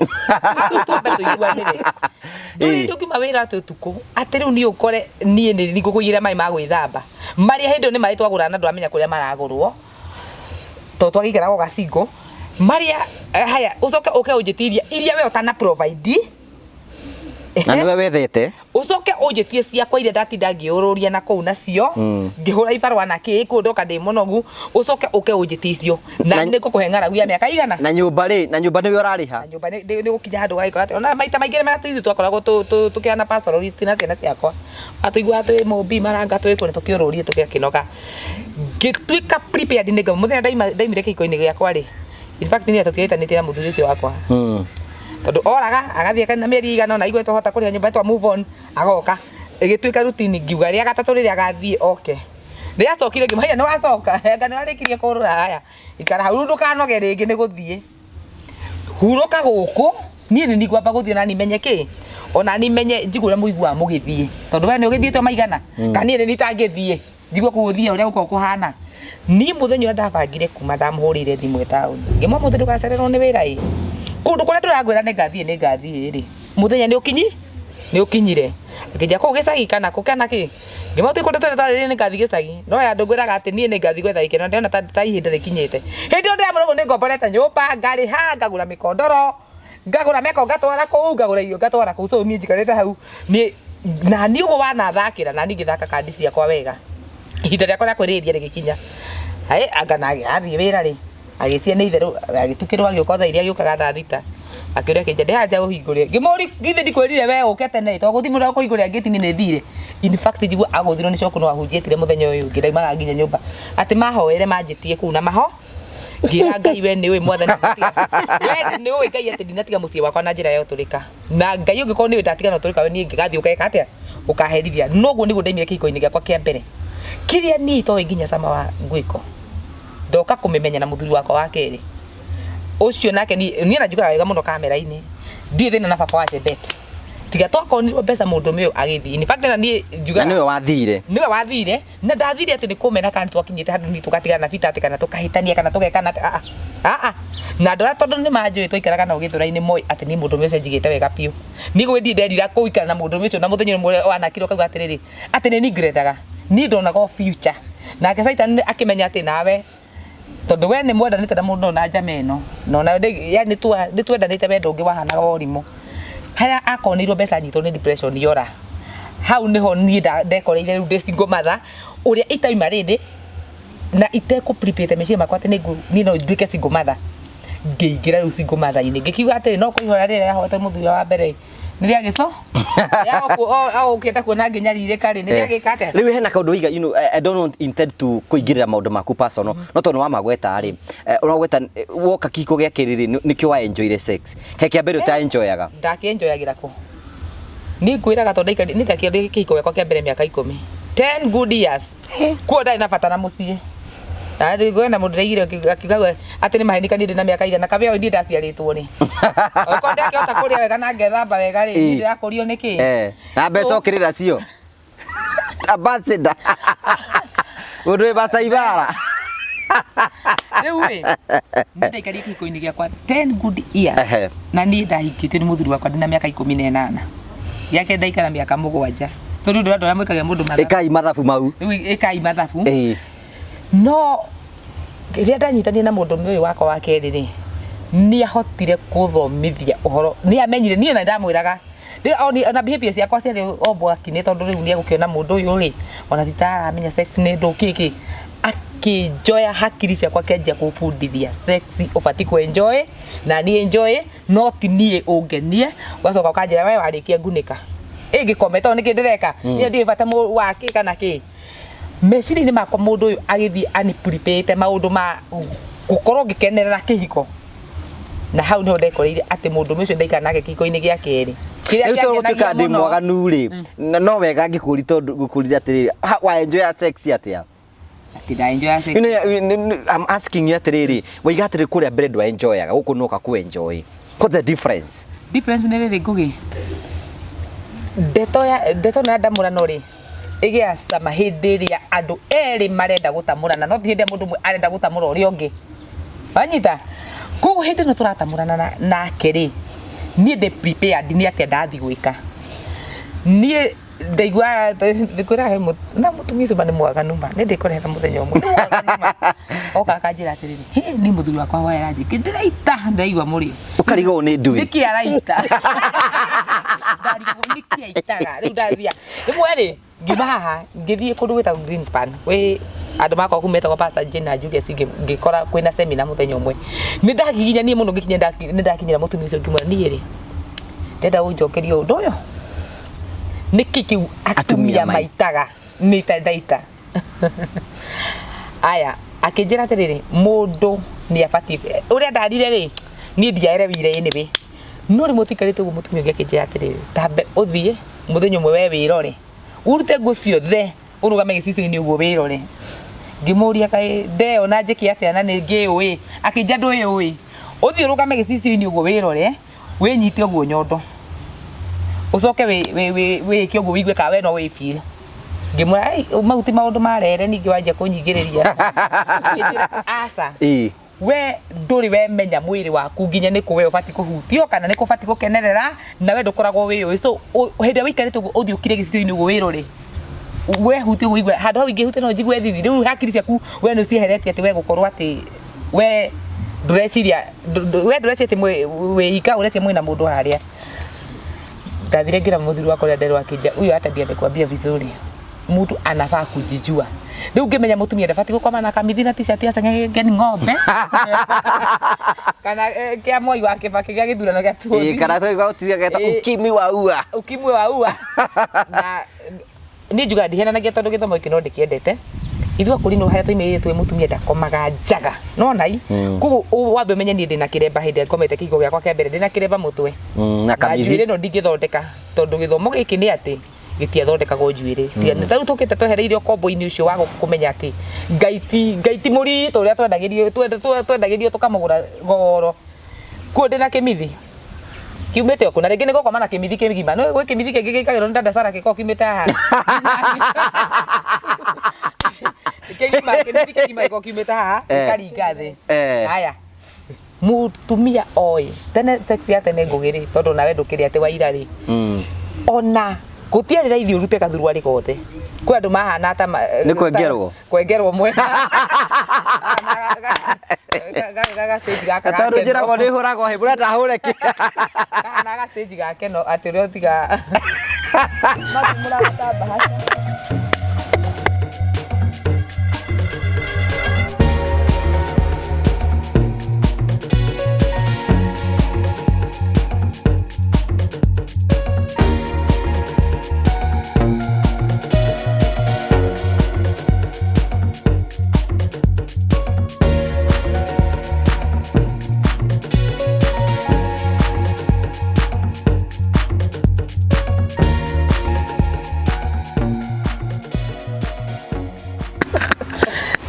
twambe tũiguanĩre ndũrĩ ndũngiuma wĩra atĩ ũtukũ atĩ rĩu niĩ ũkore niĩ nĩ ngũkũigĩra maĩ ma gwĩthamba marĩa hĩndĩ ĩyo nĩ maĩ twagũra na ndwamenya kũrĩa maragũrwo to twagĩikaraga gacingo marĩa haya ũcoke ũke ũnjĩtiria iria we ũtana provide
na nĩwe wethete
ucoke ũnjĩtie ciakwa iria ndatinda ngĩũrũria na kũu nacio ngĩhũra ibarũa na kĩ kũndoka ndĩ mũnogu ũcoke ũke ũnjĩtie icio na nĩ ngũkũhe ng'aragu ya mĩaka igana
na nyũmba nĩwe ũrarĩha
nyũmba nĩ gũkinya handũ gagĩkora atĩ ona maita maingĩ marĩa tũithuĩ twakoragwo tũkĩana pastoral list na ciana ciakwa atũiguaga twĩ mũmbi maranga twĩkũ nĩ tũkĩũrũrie tũgĩakĩnoga ngĩtuĩka prepared nĩ ngauma mũthenya ndaimire kĩhiko-inĩ gĩakwa rĩ in fact nĩ tũtigetanĩtie na mũthuri ũcio wakwa tondu oraga agathiĩ kana mĩeri igana na igwe twahota kũrĩha nyũmba twa move on agoka ĩgĩtuĩka rutini ngiuga rĩa gatatũ rĩrĩa agathiĩ oke rĩrĩa acokire ngĩmenya nĩ wacoka anga nĩ warĩkirie kũrũra haya ikara hau ndũkanoge rĩngĩ nĩ gũthiĩ hurũka gũkũ niĩ nĩ ngwamba gũthiĩ na nimenye kĩ ona nimenye njigũre mũigua mũgĩthiĩ tondu we nĩ ũgĩthiĩte maigana kana niĩ nĩ nitangĩthiĩ njigua kũgũthiĩ ũrĩa gũkorwo kũhana niĩ mũthenya ũrĩa ndabangire kuma ndamũhũrĩire thimũ taũni ngĩmwa mũthĩ ndũgacererwo nĩ wĩra ĩ kũndũ kũrĩa ndũrangwĩra nĩ ngathiĩ rĩ mũthenya nĩ ũkinyire ngĩnja kũu gĩcagi kana kũkana kĩ ngĩmwa twĩ kũndũ twĩrĩ twarĩrĩire nĩ ngathiĩ gĩcagi no ya andũ ngwĩraga atĩ niĩ nĩ ngathiĩ gwetha gĩkeno ndĩrona ta ihinda rĩkinyĩte hĩndĩ ĩyo ndĩramũrũmũ nĩ ngomborete nyũmba ngarĩha ngagũra mĩkondoro ngagũra meko ngatwara kũu ngagũra irio ngatwara kũu so niĩ njikarĩte hau na niĩ ũguo wanathakĩra na niĩ ngĩthaka kandi ciakwa wega ihinda rĩakwa rĩa kwĩrĩria rĩgĩkinya anga athiĩ wĩra rĩ agĩciana itherũ agĩtukĩrwo agĩũka thaa iria agĩũkaga thaa thita akĩũria kĩnja ndĩhanja ũhingũre ngĩmũri githĩ ndikwĩrire we ũke tene to gũthimũra kũhingũrĩra ngĩti-inĩ nĩ thire in fact njigua agũthirwo nĩ coko no ahunjĩtire mũthenya ũyũ ũngĩ ndaumaga nginya nyũmba atĩ mahoere manjĩtie kũu na maho ngĩra Ngai we nĩ ũĩ mwathani we nĩ ũĩ Ngai atĩ ndinatiga mũciĩ wakwa na njĩra ya ũtũrĩka na Ngai ũngĩkorwo nĩ ũĩ ndatiga na ũtũrĩka we niĩ ngĩgathiĩ ũkeka atĩa ũkaherithia noguo nĩguo ndaimire kĩhiko-inĩ gĩakwa kĩa mbere kĩrĩa niĩ itoĩ nginya cama wa ngwĩko ndoka kũmĩmenya na mũthuri wakwa wa kerĩ ũcio nake niĩ na njugaga wega mũno kamera-inĩ ndirĩ thĩna na baba wa Chebet tiga twakonirwo mbeca mũndũ ũyũ agĩthiĩ in fact na niĩ njugaga
na nĩwe wathire
na ndathire atĩ nĩ kũmena kana twakinyĩte handũ nĩ tũgatigana na bita atĩ kana tũkahĩtania kana tũgekana na andũ arĩa tondũ nĩ manjũĩ twaikaraga nao gĩthũra-inĩ moĩ atĩ niĩ mũndũ ũcio njigĩte wega biũ niĩ gwĩthiĩ nderira gũikara na mũndũ ũcio na mũthenya ũmwe wanakirwo kauga atĩrĩrĩ atĩ nĩ niĩ ngrendaga niĩ ndonaga future nake Saitani akĩmenya atĩ nawe tondu we nĩ mwendanĩte na mũndũ na njama ĩno nona yani nĩ twendanĩte wendo ũngĩ wahanaga ũrimũ harĩa akonirwo mbeca nyitwo nĩ depression yora hau nĩho niĩ ndekoreire rĩu ndĩ single mother ũrĩa itaima rĩndĩ na itekũ-prepare meciria makwa atĩ niĩ no nduĩke single mother ngĩingĩra rĩu single mother-inĩ ngĩkiuga atĩrĩ no kũihũra rĩrĩa yahoete mũthuri wa mbere nĩ rĩa gĩco ũkĩenda kuona nginya rirĩka rĩ nĩ rĩa gĩka atĩa
rĩu hena kaũndũ wiga I don't intend to kũingĩrĩra maũndũ maku personal no tondũ wamagweta rĩ ũragweta woka kĩhiko gĩa kĩrĩ nĩkĩo wa enjoyire sex kaĩ kĩa mbere ũta-enjoyaga
ndakĩ-enjoyagĩra kũ niĩ ngwĩraga tondũ nĩ ndakĩrĩ kĩhiko gĩakwa kĩa mbere mĩaka 10 10 good years kuo ndarĩ na bata na mũciĩ na ngwenda mũndũ ndaigire akiuga atĩ nĩ mahenikanire ndĩ na mĩaka igana kabe ĩyo niĩ ndaciarĩtwo nĩ okorwo ndakĩhota kũrĩa wega na ngethamba wega rĩ niĩ ndĩrakũrio nĩkĩ
na mbeca ũkĩrĩra cio ambassador mũndũ wĩ bacaibara
rĩu rĩ nĩ ndaikarire kĩhiko-inĩ gĩakwa 10 good years na niĩ ndahikĩtio nĩ mũthuri wakwa ndĩ na mĩaka 18 gĩake ndaikara mĩaka 7 tondũ ndĩ andũ arĩa mwĩkagia mũndũ mathabu
ĩkai mathabu mau
rĩu ĩkai mathabu no rĩrĩa ndanyitanire na mũndũ ũyũ wakwa wa kerĩ rĩ nĩ ahotire gũthomithia ũhoro nĩ amenyire niĩ na ndamwĩraga ona behavior ciakwa ciarĩ o mwaki nĩ tondũ rĩu nĩ egũkĩona mũndũ ũyũ rĩ ona titaramenya sex nĩ ndũ kĩkĩ akĩnjoya hakiri ciakwa kĩanjia kũbundithia sex ũbati kũ-enjoy na niĩ enjoy no ti niĩ ũngenie ũgacoka ũkanjĩra we warĩkia ngunĩka ĩngĩkome tondũ nĩkĩ ndĩreka niĩ ndiũĩ bata wa kĩ kana kĩ meciria-inĩ makwa mũndũ ũyũ agĩthiĩ ani-prepare maũndũ ma gũkorwo ngĩkenerera kĩhiko na hau nĩho ndekoreire atĩ mũndũ ũcio ndaikara nake kĩhiko-inĩ gĩa kerĩ
rĩu tũgũtuĩka ndĩ mwaganu rĩ no wega ngĩkũrire atĩrĩrĩ wa enjoy sex atĩa
ati da enjoy ase
You know, I'm asking you atiriri, waiga atiri kuria mbere ndwa enjoyaga guku nuka ku enjoy. What's the difference?
Difference nĩ rĩrĩ ngugi. Ndeto na ndamũrano rĩ ĩgĩa sama hĩndĩ ĩrĩa andũ erĩ marenda gũtamũrana no ti hĩndĩ mũndũ ũmwe arenda gũtamũra ũrĩa ũngĩ. Wanyita koguo hĩndĩ ĩno tũratamũrana nake rĩ niĩ ndĩ prepared nĩ atĩ ndathi gwĩka. Niĩ ndaigua ndikũra he na mũtumia ũcio nĩ mwaganu ma nĩ ndĩkũrehera mũthenya ũmwe. Oka akanjĩra atĩrĩrĩ nĩ mũthuri wakwa wa ranjĩ ndĩraita ndaigua mũrĩo.
Ũkarigwo nĩ ndui.
Nĩkĩ araita. Ndarigwo nĩkĩ aitaga rĩu ndathia. Rĩmwe rĩ ngiuma haha ngĩthiĩ kũndũ gwĩtagwo Greenspan wĩ andũ makwa kumetagwo Pastor Jane Julius ngĩkora kwĩna seminar mũthenya ũmwe. Nĩ ndagiginya niĩ mũno ngĩkinya nĩ ndakinyĩra mũtumia ũcio ngĩmwĩra niĩ rĩ ndenda ũnjokerie ũndũ ũyũ. Nĩkĩ kĩu atumia maitaga nĩ ndaita. Aya akĩnjĩra atĩrĩrĩ mũndũ nĩ abatie ũrĩa ndarire rĩ niĩ ndiaerewire anyway. No rĩ mũtikarĩte ũguo mũtumia ũngĩ akĩnjĩra atĩrĩrĩ tambe ũthiĩ mũthenya ũmwe we wĩrore urute ngũ ciothe ũrũgame gĩcicio-inĩ ũguo wĩrore. Ngĩmũria kaĩ ndeo na njĩke atĩa na nĩ ngĩũĩ akĩnja ndũĩ ũthiĩ ũrũgame gĩcicio-inĩ ũguo wĩrore wĩnyite ũguo nyondo ucoke wĩke ũguo wigue ka we no wĩfeel. Ngĩmwĩra mahuti maũndũ marere ningĩ wanjia kũnyingĩrĩria. Aca we ndũrĩ wemenya mwĩrĩ waku nginya nĩkũ we ũbati kũhutio kana nĩkũ ũbati gũkenerera na we ndũkoragwo wĩũĩ. So hĩndĩ wĩikarĩte ũguo ũthiĩ ũkire gĩcicio-inĩ ũguo wĩrore we huti ũguo wigue handũ hau ingĩhutia no njigue thithi. Rĩu hakiri ciaku we nĩ ũcieheretie atĩ we gũkorwo atĩ we ndũreciria atĩ wĩika ũrecia mwĩna mũndũ harĩa. Ndathire ngira mũthuri wakwa ũrĩa nderwo akĩnja huyo hata ndiamekwambia vizuri mtu anafaa kujijua. Rĩu ngĩmenya mũtumia ndabati gũkoma na kamithi na t-shirt ya ngeni ng'ombe kana kĩa moi wa Kĩbakĩ gĩa gĩthurano gĩa tuothi
kana tũgĩgotithia geta ukimwi wa ua
na niĩ njuga ndihenanagia tondũ gĩthomo gĩkĩ no ndĩkĩendete. Ithuĩ akũri no harĩa tũimĩrĩire twĩ mũtumia ndakomaga njaga nona i koguo wambe menye niĩ ndĩna kĩremba hĩndĩ ngomete kĩhigo gĩakwa kĩa mbere ndĩna kĩremba mũtwe
na kamithi
njuĩrĩ no ndingĩthondeka tondũ gĩthomo gĩkĩ nĩ atĩ gĩtiathondekagwo njuĩrĩ. Tarĩu tũkĩte twehereirio kombo-inĩ ũcio wa kũmenya atĩ ngaiti mũritũ ũrĩa twendagĩrio tũkamũgũra goro. Kuo ndĩna kĩmithi kiumĩte oku na rĩngĩ nĩ gũkoma na kĩmithi kĩgima no gwĩ kĩmithi kĩngĩ gĩkagĩrwo nĩ ndandasara gĩkoragwo kiumĩte haha. Kĩmithi kĩgima gĩkoragwo kiumĩte haha gĩkaringa thĩ. Haya mũtumia oĩ tene sex ya tene ngũgĩrĩ tondũ nawe ndũkĩrĩ atĩ waira rĩ ona gũtiarĩ raithi ũrute gathuruarĩ gothe. Kwĩ andũ mahana ta
nĩ
kwengerwo mwena
tondũ njĩragwo nĩ hũragwo hĩ mũrenda hũre kĩ
kana ga stage gake no atĩ ũrĩa ũtiga
mũratamba haca.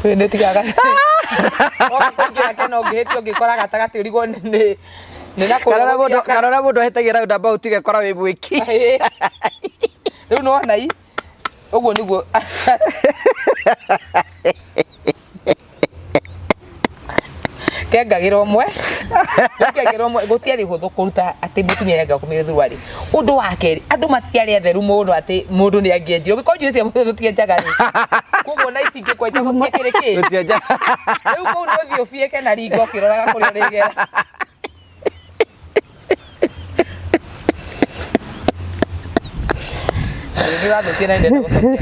nĩ tigaga oka keno ngĩhĩtio ngĩkora gatagatĩ ũrigwo nĩ nakũrĩa
kana mũndũ ahĩtagia roundabout tigekora wĩ mwĩki.
Rĩu nĩwona i ũguo nĩguo kengagĩrwo ũmwe gũtiarĩ hũthũ kũruta atĩ mũtumia nĩanga kũmĩra thuruarĩ. Ũndũ wa kerĩ andũ matiarĩ atheru mũno atĩ mũndũ nĩ angĩenjirwo gĩkorwo njuĩrĩ cia mũndũ tũtienjaga rĩ koguo na ici ingĩkwenja gũtiekĩrĩ kĩ rĩu kũu nĩ ũthiĩ ũbieke na ringo ũkĩroraga kũrĩa ũrĩgera. Nĩ wathũkia na ndenda gũcokia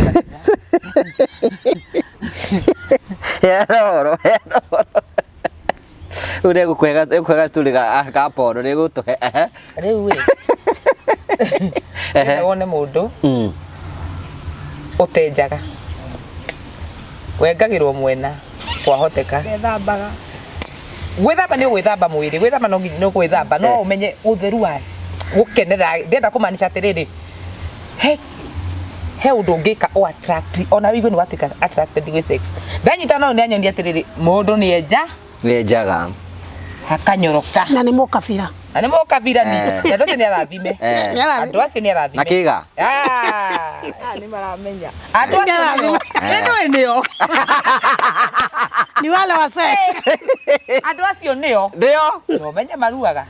Hero ure gukwega story ga pono ni gutuhe
riu ri wone mundu utenjaga wengagirwo mwena kwahoteka
Gethambaga.
gwithamba ni gwithamba mwiri gwithamba no nginya no gwithamba no umenye utheru wa gukenera ndenda kumanisha atiriri he undu ngika o attract ona wigu ni watuika attracted with sex ndanyita no ni anyoni atiriri mundu ni enja hakanyoroka
na nĩ mũkabira
na nĩ mũkabira ni ndoce ni arathime andu acio ni arathime
na kiga
ni maramenya
andu acio nio
ni wale wase
andu acio nio no menya maruaga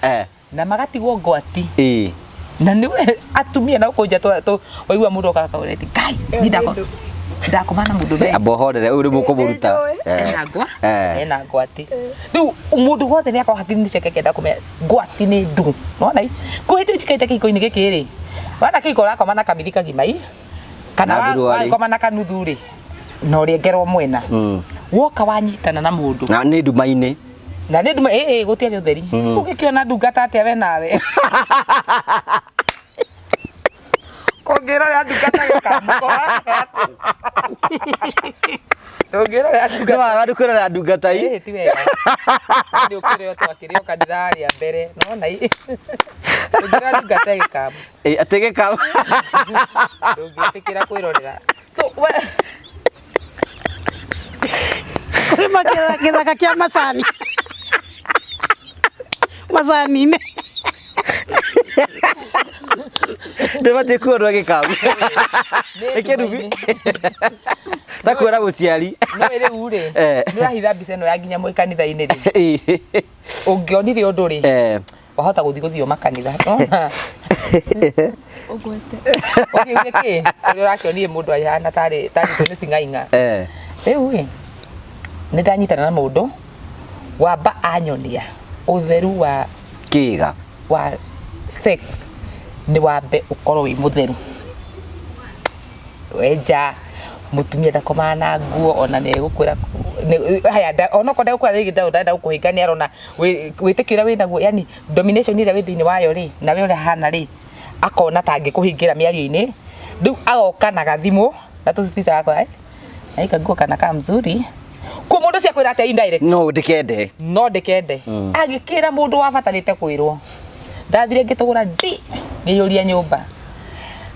na magatigwo ngwati na niwe atumia na ukonja to waigua mundu akakaureti kai ndakomana mundu be
abohorere uri mukomuruta
ena ngwati riu mundu wothe ni akao hakiri ni ceke kenda kumenya ngwati ni ndu nona ko hindu chikaite kiko-ini giki ri wana kiko rakomana kamithika gimai kana wakomana kanuthuri no riengerwo mwena woka wanyitana na mundu
na ni nduma-ini
na ni nduma gutiari utheri ugikiona ndungata atia we nawe kongera ya ndungata gikamuko tongera ya ndungata
no agadukwira ya ndungata
ti wega ndi ukire twakirio kanithari ya mbere no na tongera ndungata gikamu
atege kamu
tungitikira kwirorera so
kurima githaka kia macani macani-inĩ
ndibati kuorwa gikamu ikirugi takwira muciari
no iri ure ni rahitha mbica ino ya nginya mwi kanitha-ini ri ungionire undu ri wahota guthio makanitha
ugwete
okay uri urakionire mundu ayana tari tuni singainga riu ri ni ndanyitana na mundu wamba anyonia utheru wa
kiga
wa sex ni wambe ukorwo wi mutheru wenja mutumia ndakomana nguo ona ne gukwira haya ona ko ndagukwira rigi ndanda gukuhinga ni arona witikira wina guo yani domination ira wi thini wayo ri na we uri hana ri akona tangi kuhingira miario-ini riu agoka na gathimu na tuspisa yakwa aika nguo kana kama mzuri ku mundu cia kwira atia indirect
no ndikende
agikira mundu wabatarite kwirwo ndathire ngitugura ndi ngiyuria nyumba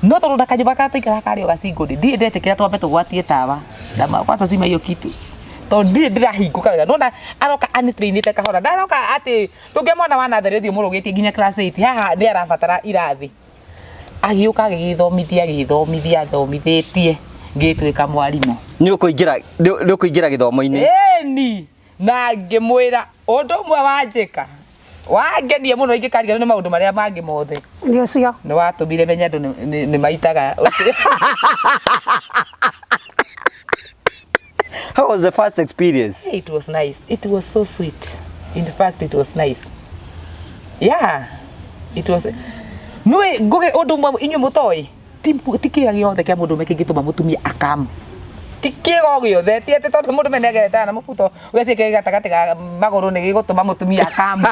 no tondu ndakanyumba katuikara kario gacinguri ndi ndetikira twambe tugwatie tawa ndama kwanza zima hiyo kitu tondu ndi ndirahinguka wega nona aroka anitrainite kahora ndaroka ati ndungemona wana theri thio murugitie nginya class 8 haha ni arabatara irathi agiuka agithomithia thomithitie ngituika mwarimu
ni ukuingira githomo-ini
ni na ngimwira undu mwe wanjika wangenie muno ingikariga ni maundu maria mangi mothe
ni ucio
ni watumire menya andu ni maitaga
how was the first experience
it was nice it was so sweet in fact it was nice yeah it was nui nguge undu mwe inyu mutoi tikiga giothe kia mundu mekingituma mutumia akamu tikigo giothe tiete tondu mundu menegeta na mubuto wecike gatagati ga maguru ni gigutuma mutumia akamu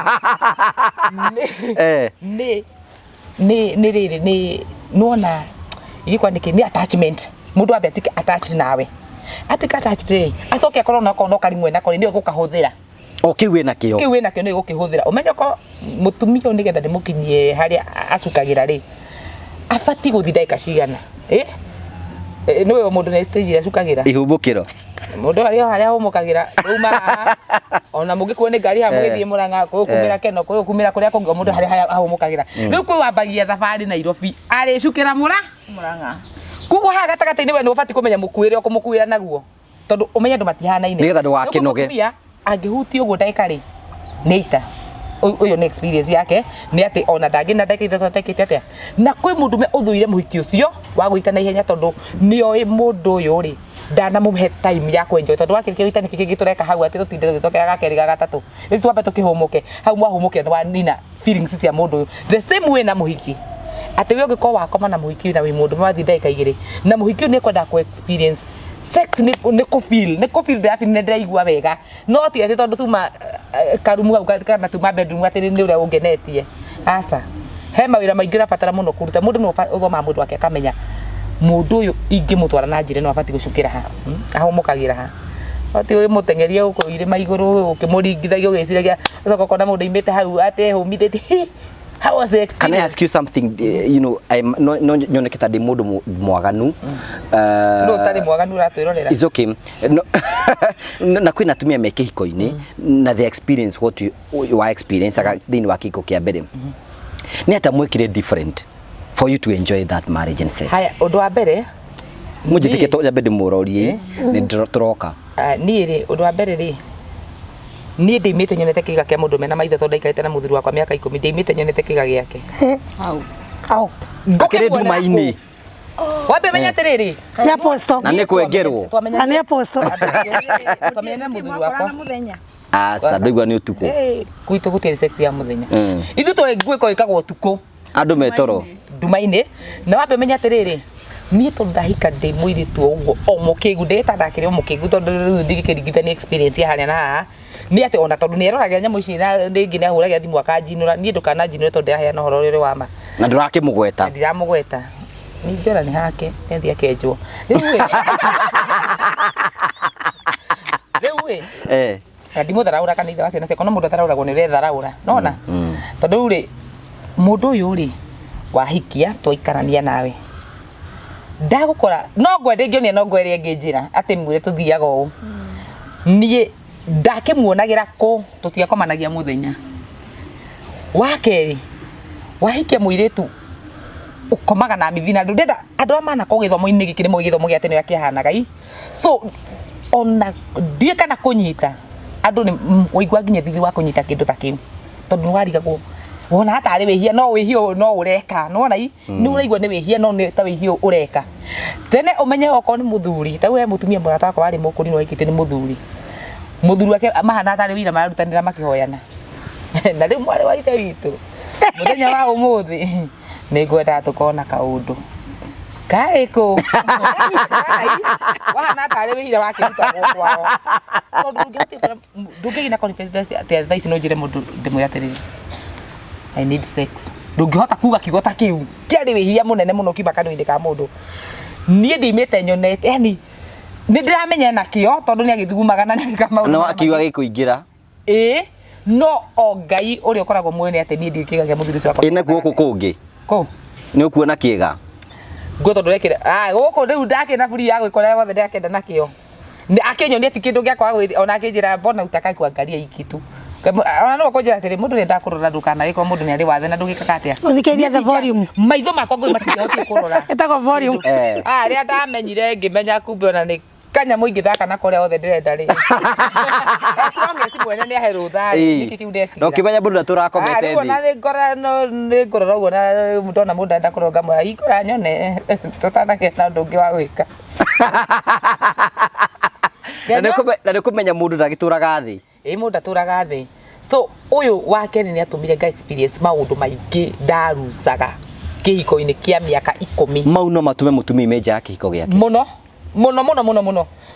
ni nona igikwa ni attachment mundu ambe atike attached nawe atika attached acoke akorwo na kono karimwe na kori ndio gukahuthira
kiwe nakio
ni gukihuthira umenya ko mutumia ni getha ndimukinyie haria acukagira ri afati guthi ndaika cigana niwe mundu na stage acukagira
ihumbukiro
mundu haria humukagira uma ona mungikuo ni ngari ha mugithie Murang'a kumira Keno kumira kuria kungi mundu haria humukagira riu kwi wambagia thabari Nairobi ari cukira Murang'a kugo ha gatagati-ini we ni ubati kumenya mukuire okumukuira naguo tondu umenya ndu matihana-ine
nigetha ndugakinoge
angihuti uguo ndaika ri neita uyo ni experience yake ni ati ona ndagi na ndaki tatekite atia na kwi mundu me uthuire muhiki ucio wa guita na ihenya tondu ni oi mundu uyu ri ndana muhe time ya kwenjoy tondu wakirikia witani kiki tureka hau ati tutinde gicokera gakeri gatatu ni twambe tukihumuke hau mwahumuke wa nina feelings cia mundu the same way na muhiki ati we ungiko wakoma na muhiki na wi mundu mwathi ndaika igiri na muhiki ni kwenda ku experience sex ni ko feel ndapi ni ndaigua wega no ti ati tondu tuma karumu hau kana tuma bedroom ati ni uria ungenetie asa he mawira maingi rabatara muno kuruta mundu no uthoma mundu wake akamenya mundu uyu ingimutwara na njire no abati gucukira ha ahumukagira ha ati uyu mutengeria uko irima iguru ukimuringithagia ugiciragia ucoka kona mundu imite hau ati humithiti How was the experience?
Can I ask you something? You know, I'm no nyoneketa ndi mundu mwaganu.
No tari mwaganu ratwirorera.
It's okay. No, na kwina tumia me kihiko-ini na the experience what you experience aga thini wa kihiko kia mbere. Ni ata mwekire different for you to enjoy that marriage and sex.
Haya, undu wa mbere
mujitike to nyambe ndimurorie ni turoka.
Ni ri undu wa mbere ri ni ndimite nyonete kiga kia mundu mena maitho tondu ikarite na muthuri wakwa miaka 10 ndimite nyonete kiga giake. Au
ngokire nduma-ini
wabe menya atiriri
Ni apostle.
na ni kwengerwo
Na ni apostle.
twamenya na muthuri wakwa
asa ndigwa ni utuko
kuitu gutiri sex ya muthenya ithu to ngwiko ikagwo utuko
andu metoro
nduma-ini na wabe menya atiriri ni to ndahika ndi muiritu uguo o mukigu ndeta ndakire o mukigu tondu ndigikirigithania experience ya haria na ni ati ona tondu ni eroragia nyamu ici na ringi ni ahuragia thimu akanjinura ni ndukana njinure tondu ndahea na horo uri wa ma
na ndurakimugweta
ndiramugweta ni njora ni hake endi akenjwo riu na ndimutharaura kana ithe wa ciana ciakwa no mundu atharauragwo ni retharaura nona tondu ri mundu uyu ri wahikia twaikarania nawe ndagukora no ngwende ngionia no ngwere nginjira ati mwire tuthiaga uu nie ndakimuonagira ku tutiakomanagia muthenya wakeri wahikia muiritu ukomaga na mithina ndenda andu amana ko githomo-ini gikire mo githomo gia tene yakihanaga so ona ndie kana kunyita andu ni waigua nginya thithi wa kunyita kindu ta kiu tondu warigagwo wona hata ari wihia no wihio no ureka nona ni uraigua ni wihia no ni ta wihio ureka tene umenye oko ni muthuri ta we mutumia murata wako ari mukuri no ikite ni muthuri wake mahana tari wira marutanira makihoyana na riu mwari wa ithe witu muthenya wa umuthi ni ngwenda tukona kaundu kaiko wahana tari wira wake ruta kwao ndungigina confidence ati thaisi no njire mundu ndimwe atiriri I need sex ndungihota kuga kigota kiu kiari wihia munene muno kiba kandu-ini ka mundu nie ndimite nyonete yani ni ndiramenya nakio tondu ni agithugumaga na ni kama
no akiwa gikuingira
no o ngai uri ukoragwo mwene ati ni ndikiga kia muthuri wakwa
ina guku kungi
ko
ni ukuona kiega
ngo tondu rekire guku riu ndakina buri ya gwikora wothe ndakenda nakio ni akenyonia ti kindu giakwa ona akinjira mbona utakai kuangalia ikitu ona no kunjira atiri mundu ni ndakurora ndukana giko mundu ni ari wathe na ndugikaka atia
Uthikĩria the volume.
maitho makwa ngoi matingihoti kurora
Ĩtagwo volume.
ria ndamenyire ngimenya kumbe ona ni kanya muingi thaka na kuria othe ndirenda ri as mwene ni aherwo thari niki kiu ndetigira
no kimenya mundu naturakomete thi
na ni ngora no ni ngorora uguo na ndona mundu enda kuronga mwa ikora nyone tutanake na ndungi wa gwika
na nikumenya mundu ndagituraga thi
mundu aturaga thi so uyu wake ni atumire nga experience maundu maingi ndarucaga kihiko-ini kia miaka 10
mau no matume mutumia meja kihiko giake
muno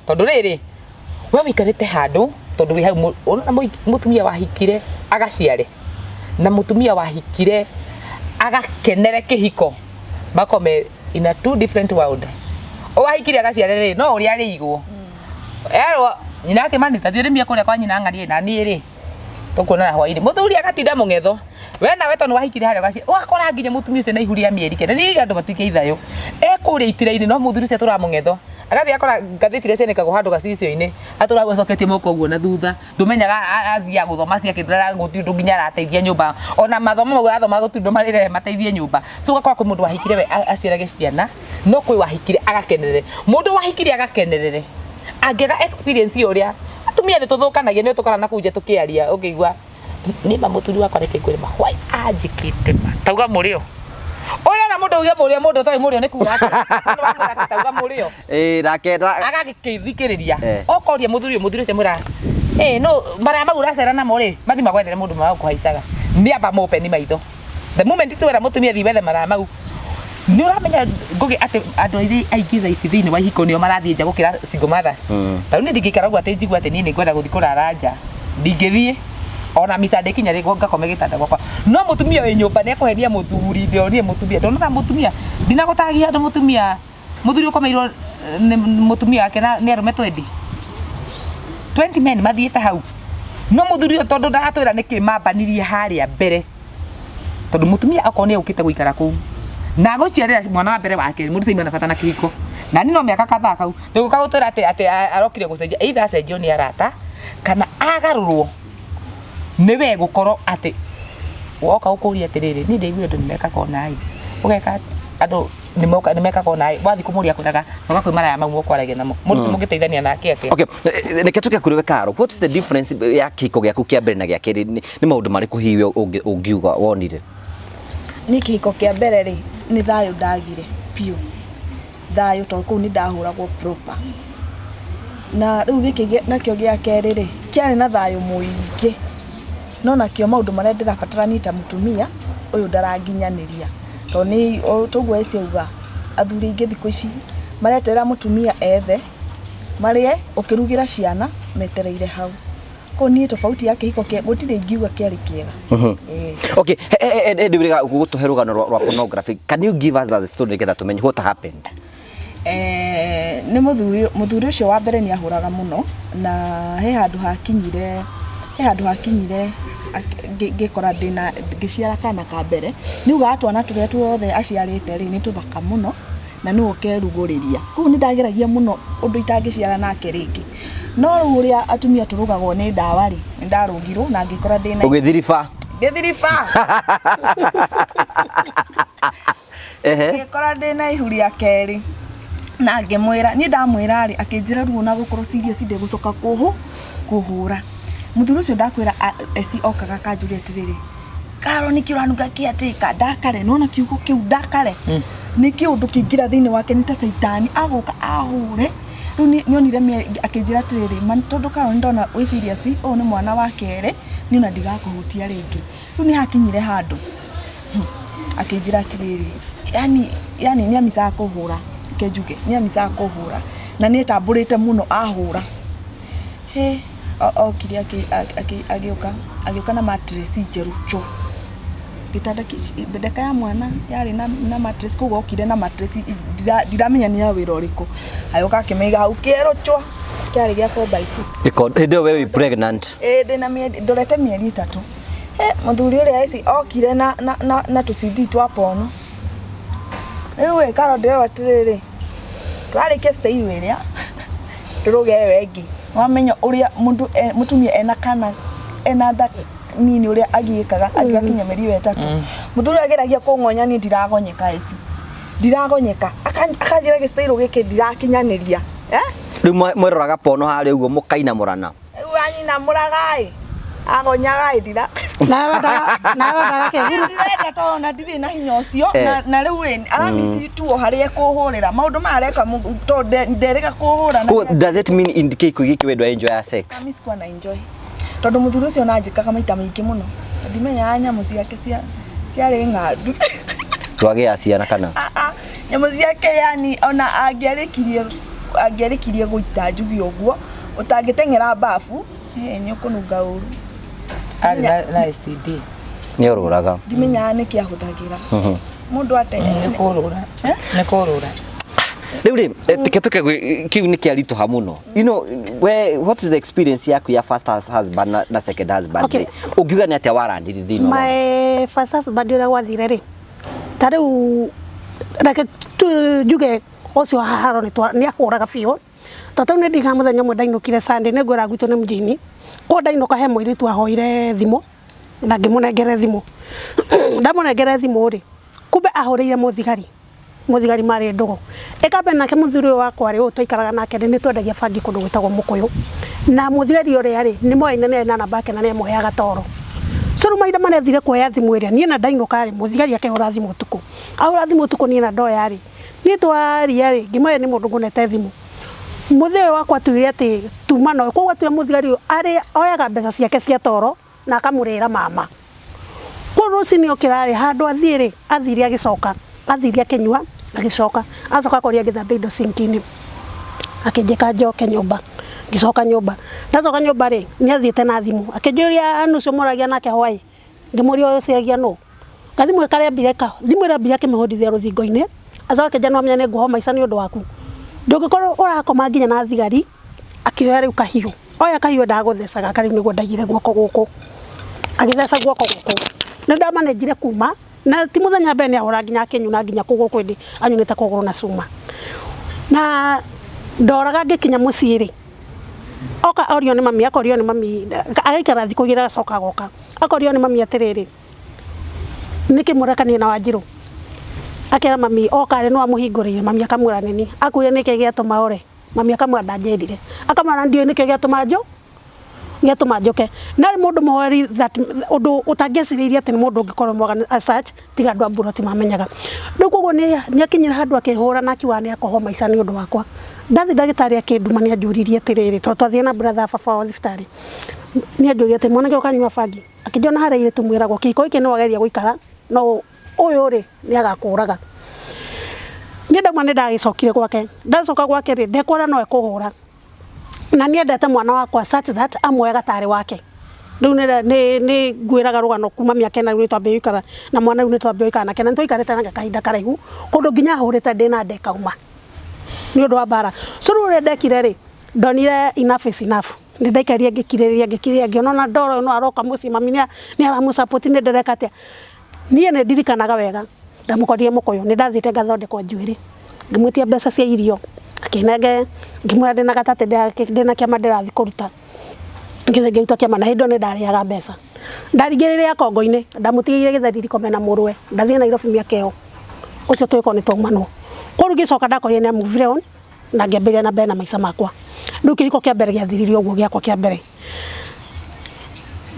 tondu riri we wikarite handu tondu wi hau mutumia wahikire agaciare na mutumia wahikire agakenere kihiko bakome in a two different world o wahikire agaciare riri no uri ari igwo erwa nyina ke mani tathire mia kuria kwa nyina ngari na ni ri tukuona hwaini muthuri agatinda mungetho we na we tondu wahikire haria gaci wakora nginya mutumia ucio na ihuria mieri kenda ni andu matuike ithayo kuria itira-ini no muthuri ucio turamung'etho agathi akora ngathĩti iria cianĩkagwo handũ gacicio-inĩ atũragwo acoketie moko ũguo na thutha ndũmenyaga athia gũthoma ciakĩndĩra gũtirĩ ũndũ nginya arateithia nyũmba ona mathomo mau arathoma gũtirĩ ũndũ marĩrehe mateithie nyũmba so ũgakora kwĩ mũndũ wahikire we aciarage ciana no kwĩ wahikire agakenerere mũndũ wahikire agakenerere angĩaga experience ũrĩa atumia nĩ tũthũkanagia nĩ tũkora na kũu nja tũkĩaria ũkĩigua nĩ mũthuri wakwa reke ngwĩre ma why anjĩkĩte ma tauga mũrĩo oya na mundu ugia murio mundu toy murio ni kuga ati wa mura tauga murio
raketa
agagikithikiriria okoria muthuri ucio mura no mara magura cera na muri mathi magwethere mundu ma kuhaicaga ni amba mope ni maitho the moment tu era mutumia thi wethe mara mau ni uramenya ngugi ati andu aingĩ tha ici thiini wa ihiko nio marathie nja gukira single mothers tau ni ndingikara gwa ati njigua ati ni ngwenda guthi kurara nja ndingithie ona misande kinya rĩgo ngakome gĩtanda gwakwa no mutumia wĩ nyũmba nĩ ekũhenia mũthuri ndĩonie mutumia ndona mutumia ndinagũtagia andũ mutumia muthuri ũkomeirwo nĩ mutumia wake nĩ arũme 20 men mathiĩte hau no muthuri tondũ ndatwĩra nĩkĩ mambanirie harĩa mbere tondu mutumia akoni ukite guikara kuu na guciarira mwana wa mbere wake mundu seima na bata na kihiko na ni no miaka kadhaa kau niguo kagutira ati arokire gucenjia either acenjio ni arata kana agarurwo niwe gukorwo ati woka ukuria atiriri ni ndeiguire andu nimeka kona ai ugeka andu nimeka kona ai wathi kumuria kuraga noga kwi maraya mau kwaragia namo mundu mungiteithania nake ati
okay neke tuke kuriwe Karo what is the difference ya kihiko giaku kia mbere na gia keri ni maundu mariku hiwe ungiuga wonire
ni kihiko kia mbere ri ni thayo ndagire piu thayo to ku ni ndahuragwo proper na riu giki nakio gia keri ri kiari na thayo muingi no nakio maundu maria ndirabatara nita mutumia uyu ndaranginyaniria to ni toguo eci uga athuri ingi thiku ici maretera mutumia ethe marie ukirugira ciana metereire hau ko ni tofauti yake iko ke gutire ingiuga kiari kiega
okay ndibiriga gutuhe rugano rwa pornography can you give us the story together to menye what happened
ni muthuri ucio wa mbere ni ahuraga muno na he handu hakinyire ngikora ndina ngiciara kana ka mbere niuga atwana turia tuothe aciarite ri ni tuthaka muno na ni ukeruguriria ku ni ndageragia muno undu itangiciara nake ringi no ruria atumia turugagwo ni ndawa ri ni ndarugirwo na ngikora ndina
ugithirifa
ngikora ndina ihuria keri na ngimwira ni ndamwira ri akinjira ruo na gukorwo serious ndi gucoka kuhura muthuri ucio ndakwira eci okaga kanjuri atiriri Karo ni kiranunga kiatika ndakare nona kiugo kiu ndakare ni kiundu kingira thiini wake ni ta saitani aguka ahure riu nionire akinjira atiriri man tondu Karo ndona wi serious o ni mwana wa kere ni na ndigakuhutia ringi riu ni hakinyire handu akinjira atiriri yani ni amisa kuhura kejuke ni amisa kuhura na ni tamburite muno ahura he kiria agioka na mattress njeru cho kitanda bedeka ya mwana yari na mattress kugo kire na mattress ndiramenya ni ya wira uriko ayoka akimeiga hau kero cho kiari gia 4x6
ndio wewe pregnant
ndina ndorete mieri 3 muthuri uria eci okire na tucidi twa pono ewe Karo ndio atiriri twarikia stay iria turuge wengi wamenya uria mundu mutumia ena kana ena nda nini uria agiikaga agikinya meri wetatu muthuri ageragia kungonya ni ndiragonyeka eci ndiragonyeka akanjira gistairu gike ndirakinyaniria
riu mweroraga pono hari uguo mukaina murana
wanyina muragai agonyaga ndira
na
kehuru ndira tona ndiri na hinya ucio na riu aramisi tuo hari ekuhurira maundu mareka to ndereka kuhura
does it mean indicate kugiki wedo enjoy sex
amisi kwa na enjoy tondu muthuri ucio najikaga maita maingi muno ndimenya nyamu ciake ciari ng'andu
twage aciana kana
nyamu ciake yani ona angiarikirie guita njugi uguo utangitengera bafu ni ukununga uru
ari na STD
ni ururaga
ndimenya ni kiahuthagira mundu ate
ni kurura
Riu tiketuke kiu ni kiarito hamuno you know what is the experience yaku ya first husband na second husband ugiuga ni atia warandiri thino
my first husband ura wathire ri tariu reke juge ocio haharo ni akuraga biu tatu ni ndiga muthenya mwe ndainukire Sunday ne ngora gwito ne mjini ko ndainuka he mwiritu ahoire thimo na ngimunengere thimo ndamunengere thimo ri kumbe ahorire muthigari mari ndogo ekabe nake muthuri wakwa ri utoikaraga nake ni twendagia bangi kundu gwitagwo mukuyu na muthigari uri ari ni moine ne na namba yake na ne moyaga toro curu maida manethire kuoya thimu iria nie na ndainuka ri muthigari akehora thimu tuku ahora thimu tuku nie na ndoya ri ni twari ari ngimoya ni mundu ngunete thimu muthigari wakwa tuire ati tumano kwa tu muthigari ari oyaga mbeca ciake cia toro na akamurira mama kwa rucini okirari handu athire agicoka athire akinyua agicoka acoka koria githambe indo sinkini akijeka njoke nyumba ngicoka nyumba ndacoka nyumba ri ni athiete na thimu akijuria anu cio moragia nake hwai ngimuria uciagia no gathimu ikaria bireka thimu ira bireka mihodithia ruthingo-ini acoke jana amenya ne nguho maica ni undu waku ndungikorwo urakoma nginya na thigari akioya riu kahiu oya kahiu ndaguthecaga kari niguo ndagire guoko guku agitheca guoko guku nda manejire kuma na ti muthenya mbere ni ahora nginya kenyuna nginya kuguru kwindi anyunite kuguru na cuma na ndoraga ngikinya muciiri oka orio ni mami akorio ni mami agaikara thiku gira coka goka akorio ni mami atiriri niki murekani na Wanjiru akera mami oka ri no amuhingurire mami akamwira nini akwire niki giatuma ore mami akamwira ndanjirire akamwira ndio niki giatuma giatuma njoke na mundu muhori that undu utangeciriria ati mundu ngikorwo mwaga as such tiga andu amburo ti mamenyaga ndu koguo ni akinyira handu akihura na akiwa ni akoho maica ni undu wakwa ndathi ndagitari akinduma ni anjuririe atiriri twathie na brother baba wa thibitari ni anjuririe ati mwana ukanywa bangi akijona hareire tumwiragwo kiko iki ni wageria guikara no uyu ri ni agakuraga ni ndamwa ni ndagicokire gwake ndacoka gwake ri ndekwara no ekuhura na ni endete mwana wakwa such that amwe gatari wake riu ni ngwiraga rugano kuma miaka na ni twambe ikara na mwana ni twambe ikara na kena ntoikarite na kahinda karaihu kundu nginya hurite ndina ndeka uma ni undu wa bara so rure ndekire ri ndonire enough is enough ni ndaikaria ngikiriria ngiona na ndoro no aroka muci mami ni aramu support ni ndereka atia nie ne ndirikanaga wega ndamukorire mukoyo ni ndathite ngathondekwa njuiri ngimwitia mbeca cia irio akinenge ngimwira ndina gatate ndina kiama ndirathi kuruta ngithe ngiruta kiama na hindo ni ndariaga mbeca ndarigirire akongo-ini ndamutigire githeri komena murwe ndathie Nairobi miaka iyo ucio twiko ni twaumano koru gicoka ndakorire ni move on na ngiambiria na mbere na maica makwa ndu kiriko kia mbere giathiririo uguo giakwa kia mbere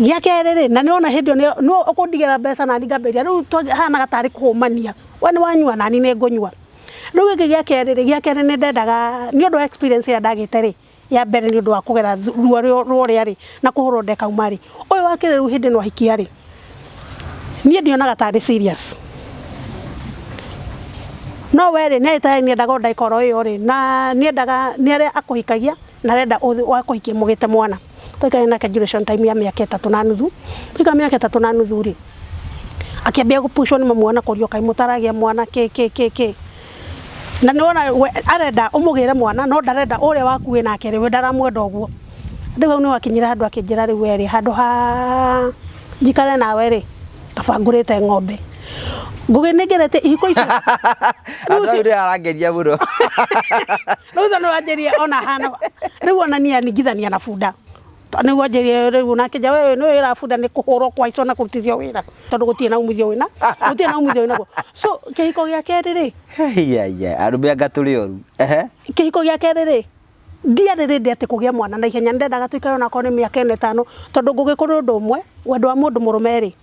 giakerere na niona hindo no ukundigera mbeca na ngambiria riu hana gatari kuhumania wani wanyua nani ni ngunyua riu giki giakerere ni ndendaga ni undu experience ya ndagite ri ya mbere ni undu wa kugera ruo ri na kuhurwo ndeka umari uyu wakire riu hindi no hikia ri nie ndionaga tari serious no were ni ita ni ndaga ndaikoro iyo ri na ni ndaga ni ari akuhikagia na renda akuhikie mugite mwana toika na graduation time ya miaka 3 na nuthu toika miaka 3 na nuthu ri akiambia gupushwo ni mamwana kurio kai mutaragia mwana ke na niona arenda umugire mwana no ndarenda uria wakuwe nake ri we ndaramwenda uguo ndiwe ni wakinyira handu akinjira ri we ri handu ha njikare nawe ri tabangurite ng'ombe ngugi nigerete ihiko icio
andu ri arangeria muno
riu no wanjeria ona hana riu ona ni anigithania na bunda ni wanjeria riu nake ja wewe no wira bunda ni kuhurwo kwa ico na kurutithio wira tondu gutie na umithio wina so kihiko gia keri ri
arumbe ngaturi oru
kihiko gia keri ri ndiarire ndi ati kugia mwana na ihenya ndendaga tuikare na kone miaka 5 tondu ngugikuru ndu umwe wendo wa mundu murume ri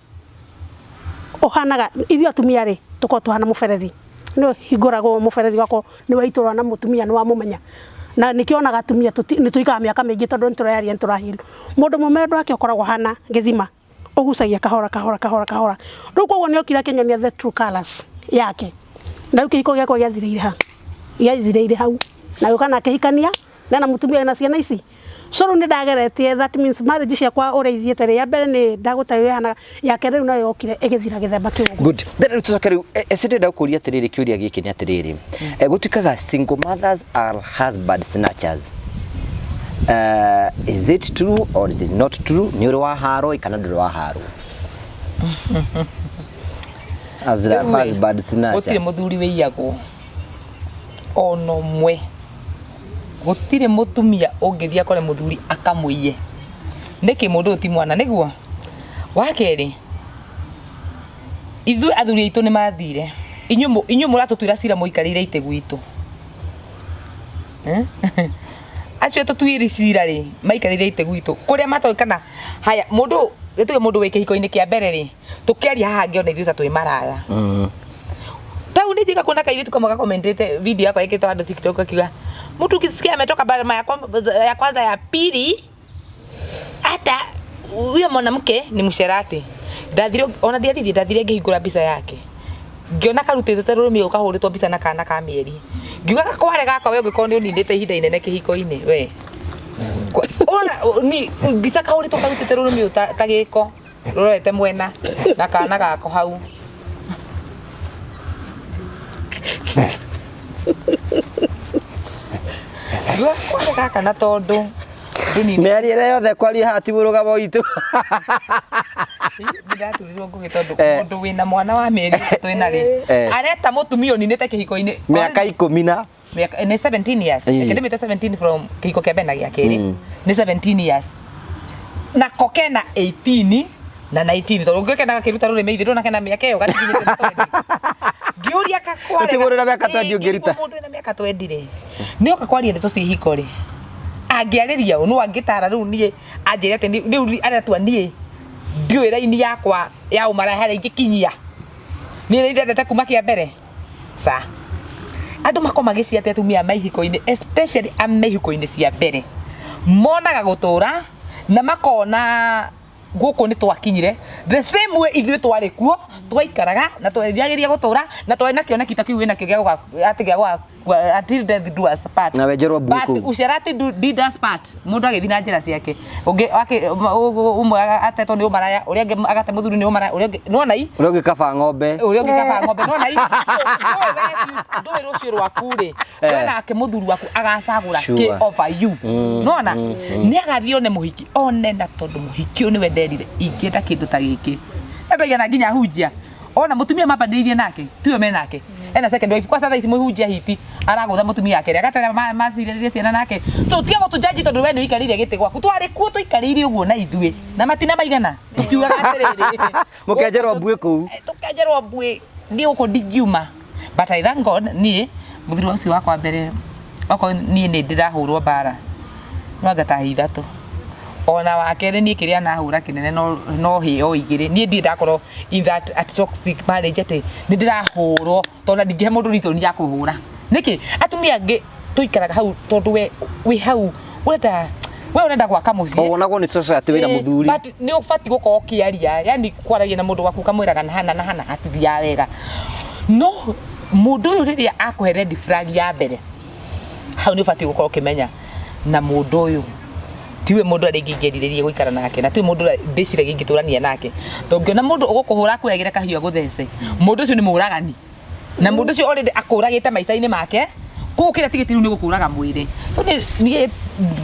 ohanaga ithio atumia ri tuko tuhana muberethi no hinguragwo muberethi wako ni waiturwa na mutumia ni wa mumenya na nikionaga atumia ni tuikaga miaka mingi tondu nturayari nturahiru mundu mumendo ake okoragwo hana githima ugucagia kahora riu koguo ni okira kenyonia the true colors yake na riu kihiko giakwa giathireire hau na yuka nake hikania na mutumia na ciana ici so riu ni ndageretie that means marriage ciakwa ureithiete ri ya mbere ni ndagutayo hana yake riu nayo okire igithira githemba kiu
good then tucoke riu esinde ndakuria atiriri kiuria giki ni atiriri gutikaga single mothers are husband snatchers is it true or it is not true ni uri wa haro kana nduri wa haro as a husband snatcher
gutire muthuri wiyagwo ono mwe gutire mutumia ungithia kore muthuri akamuiye niki mundu ti mwana niguo wakeri ithu athuri aitu ni mathire inyu muratutwira cira muikarire ite gwitu acio tutuiri cira ri maikarire ite gwitu kuria matoikana haya mundu gituye mundu wike hiko-ini kia mbere ri tukiaria haha ngiona ithu tatu maraya tau ni jika kuona kairitu kama ka commentate video yako ikitoa ndo TikTok akiwa mtu ukisikia ametoka barama ya kwanza ya pili hata huyo mwanamke ni msherati ndathire ona ndathire ngihingura mbica yake ngiona karutite terurumi ukahuritwo mbica na kana ka mieri ngiuga kware gaka we ngikoni unindite ihinda inene kihiko-ini we ona ni mbica kahuritwo karutite terurumi tagiko rorete mwena na kana gako hau Gua kware gaka na tondu
Meri ere yothe kwari hati murugamo itu
ndaturirwo ngugi tondu mundu wina mwana wa mieri 3 ina ri areta mutumia uninite kihiko-ini
miaka 10 na
ni 17 years academic 17 from kihiko kia bena gia kiri ni 17 years na kokena 18 na 19 tondu ngikena kiruta ruri meithiro na kena miaka iyo gatiginyite matondi ngiuria kakware
utigurira miaka 20 ungiruta
mundu ina miaka 20 ri ni okakwaria ndeto cia hiko ri angiariria no angitara riu nie anjire ati riu aratua nie ndiwe raini yakwa ya umara hari ngikinyia ni ndete kuma kia mbere sa andu makomagicia ati atumia maihiko-ini especially amaihiko-ini cia mbere monaga gutura na makona guku ni twakinyire the same way ithuĩ twarĩ kuo twaikaraga na tweriagiria gutura na twari na kĩoneki ta kĩu wĩna kĩo gĩa ati gĩa until death do us part
na wenjerwo buku
but usherati did us part mundu agĩthi na njĩra ciake ũngĩ umwe atetwo nĩ ũmaraya ũrĩa ũngĩ agate mũthuri nĩ ũmaraya ũrĩa ũngĩ nona ii
ũrĩa ũngĩ kaba ng'ombe
nona ii ndũĩ rũciũ rwaku rĩ nake mũthuri waku agacagũra kĩ over you nona nĩ agathiĩ one mũhiki one na tondũ mũhiki ũyũ nĩwe nderire ingĩenda kĩndũ ta gĩkĩ endagia na nginya hunjia ona mutumia mabandĩirie nake tiwe menake ena second wife kwa sasa ici mũhunjia hiti aragũtha mutumia yake agatara macirĩrĩrie ciana nake so tiago tujaji tondu we nĩ ũikarĩire gĩtĩ gwaku twarĩ kuo tũikarĩire ũguo na ithuĩ na matina maigana tũkiugaga atĩrĩrĩ
mũkenjerwo mbuĩ kũu
tũkenjerwo mbuĩ niĩ gũkũ ndingiuma but I thank God niĩ mũthuri ũcio wakwa mbere okorwo niĩ nĩ ndĩrahũrwo mbara no ngataha ithatũ ona wakere niĩ kĩrĩa nahũra kĩnene no hĩ o igĩrĩ niĩ ndirĩ ndakorwo in that at toxic marriage atĩ nĩ ndĩrahũrwo tondũ ndingĩhe mũndũ ritoni ya kũhũra nĩkĩ atumia angĩ tũikaraga hau tondũ we hau urenda gwaka mũciĩ
wonagwo nĩ society wĩna mũthuri
but nĩ ũbatiĩ gũkorwo ũkĩaria yani kwaragia na mũndũ waku kamwĩraga na hana atithia wega no mũndũ ũyũ rĩrĩa akũhe red flag ya mbere hau nĩ ũbatiĩ gũkorwo ũkĩmenya na mũndũ ũyũ tiwe mundu ari ngingĩrirĩrie gũikara nake na tiwe mundu ndĩciragia ingĩtũrania nake tongĩona mundu ũgũkũhũra kwĩragĩra kahiũ gũthece mundu ũcio nĩ mũragani na mundu ũcio already akũragĩte maica-inĩ make koguo kĩrĩa tigĩtiru nĩ gũkũraga mwĩrĩ so niĩ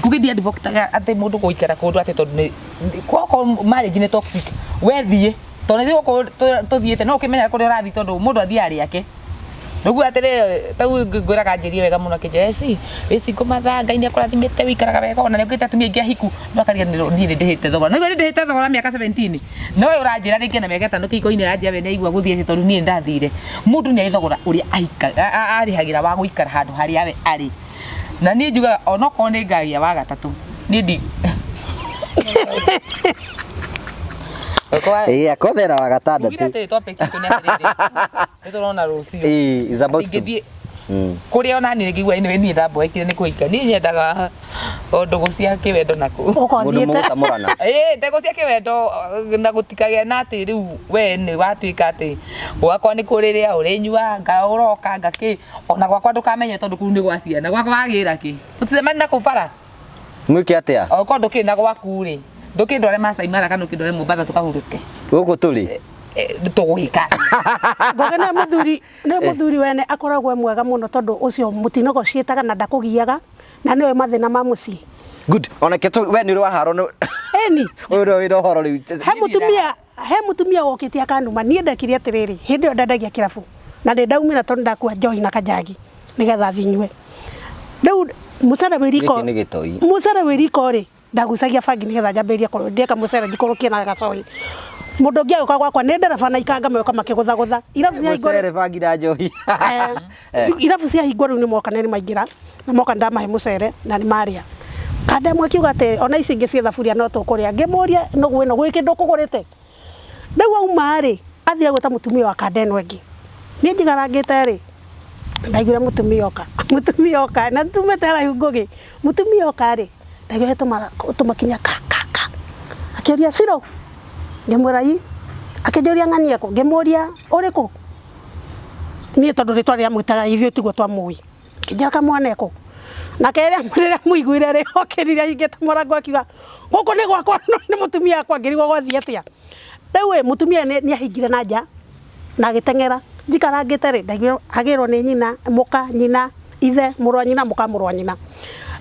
ngũgĩthiĩ advocate atĩ mundu gũikara kũndũ atĩ tondũ kwako marriage nĩ toxic wethiĩ tondũ nĩ gũkũ tũthiĩte no ũkĩmenya kũrĩa ũrathiĩ tondũ mundu athiĩ arĩ ake Nugu atire tau ngwiraga njirie wega muno kijesi isi kumatha Ngai ni akurathimite wikaraga wega ona nĩũkĩte atumia aingĩ ahiku no akaria niĩ ndĩhĩte thogora no ndĩhĩte thogora mĩaka 17 no ũranjĩra rĩngĩ na mĩaka 5 kĩiko-inĩ ranjia we nĩaigua gũthiĩ tondũ niĩ ndathire mũndũ nĩ aithogora ũrĩa arĩhagĩra wa gũikara handũ harĩa we arĩ na niĩ njugaga ona okorwo nĩ ngagia wa gatatũ niĩ ndi
akothera wa gatandatũ
ngire topic itu nĩ atĩrĩrĩ nĩtũrona rũciũ
is about to
kuria ona ni ngigwa ni ni ndambo ikire ni kuika ni nyendaga ndũgũ cia kĩwendo naku
ũkothiĩte
mũrana
ndũgũ cia kĩwendo na gũtikagĩa na atĩ rĩu we nĩ watuĩka atĩ gwakwa nĩ kũrĩrĩa ũrĩnyua ngaũroka ngakĩ ona gwakwa ndũkamenye tondũ kũu nĩ gwa ciana gwakwa wagĩra kĩ tũticemani na kũbara
mwĩke atĩa
okorwo ndũkĩ na gwaku rĩ ndũkĩ ndware Masai Mara kana ũkĩndware Mombasa tũkahurũke
gũkũ tũrĩ
tũgũgĩka
ngogena mũthuri wene akoragwo mwega mũno tondũ ũcio mũtinogo ciĩtaga na ndakũgiaga na nĩwe mathĩna ma mũciĩ
good ona keto we nĩ waharo no
eni
ũyũ wĩ rohoro rĩu
he mũtumia wokĩte akanduma niĩ ndekire atĩrĩrĩ hĩndĩ ĩyo ndendagia kĩrabu na ndaumĩra tondũ ndakua njohi na kanjagi nĩgetha thinyue rĩu mũcere wĩriko rĩ ndagucagia bangi nĩgetha njambĩrĩrie ndĩeka mũcere njikũrũkie na gacohi mũndũ ũngĩ agĩũka gwakwa nĩ ndereba na ikanga moka makĩgũthagũtha irabu cia hingwo rĩu nĩ moka nĩ maingĩra na moka ndamahe mũcere na nĩ marĩa kanda mwe kiuga atĩ ona ici ingĩ cia thaburia no tũkũrĩa ngĩmũria nũgũ ĩno gwĩ kĩndũ kũgũrĩte rĩu auma rĩ athire gwĩta mũtumia wa kanda ĩno ĩngĩ niĩ njigarangĩte rĩ ndaiguire mũtumia oka na tumĩte haraihu ngũgĩ mũtumia oka rĩ ndaiguire tũmakinya kaka akĩũria Ciro ngĩmwĩra ii akĩnjũria ng'ania kũ ngĩmũria ũrĩkũ niĩ tondũ rĩtwa rĩa mwĩtaga ithuĩ tiguo twamũĩ kĩnjĩra kamwana kũ na rĩrĩa mũiguire rĩ okĩrire aingĩte mũrango akiuga gũkũ nĩ gwakwa nĩ mũtumia wakwa ngĩrigwo gwathiĩ atĩa rĩu mũtumia nĩ ahingire na nja na agĩteng'era njikarangĩte rĩ ndaiguire agĩrwo nĩ nyina mũka nyina ithe mũrũ wa nyina mũka mũrũ wa nyina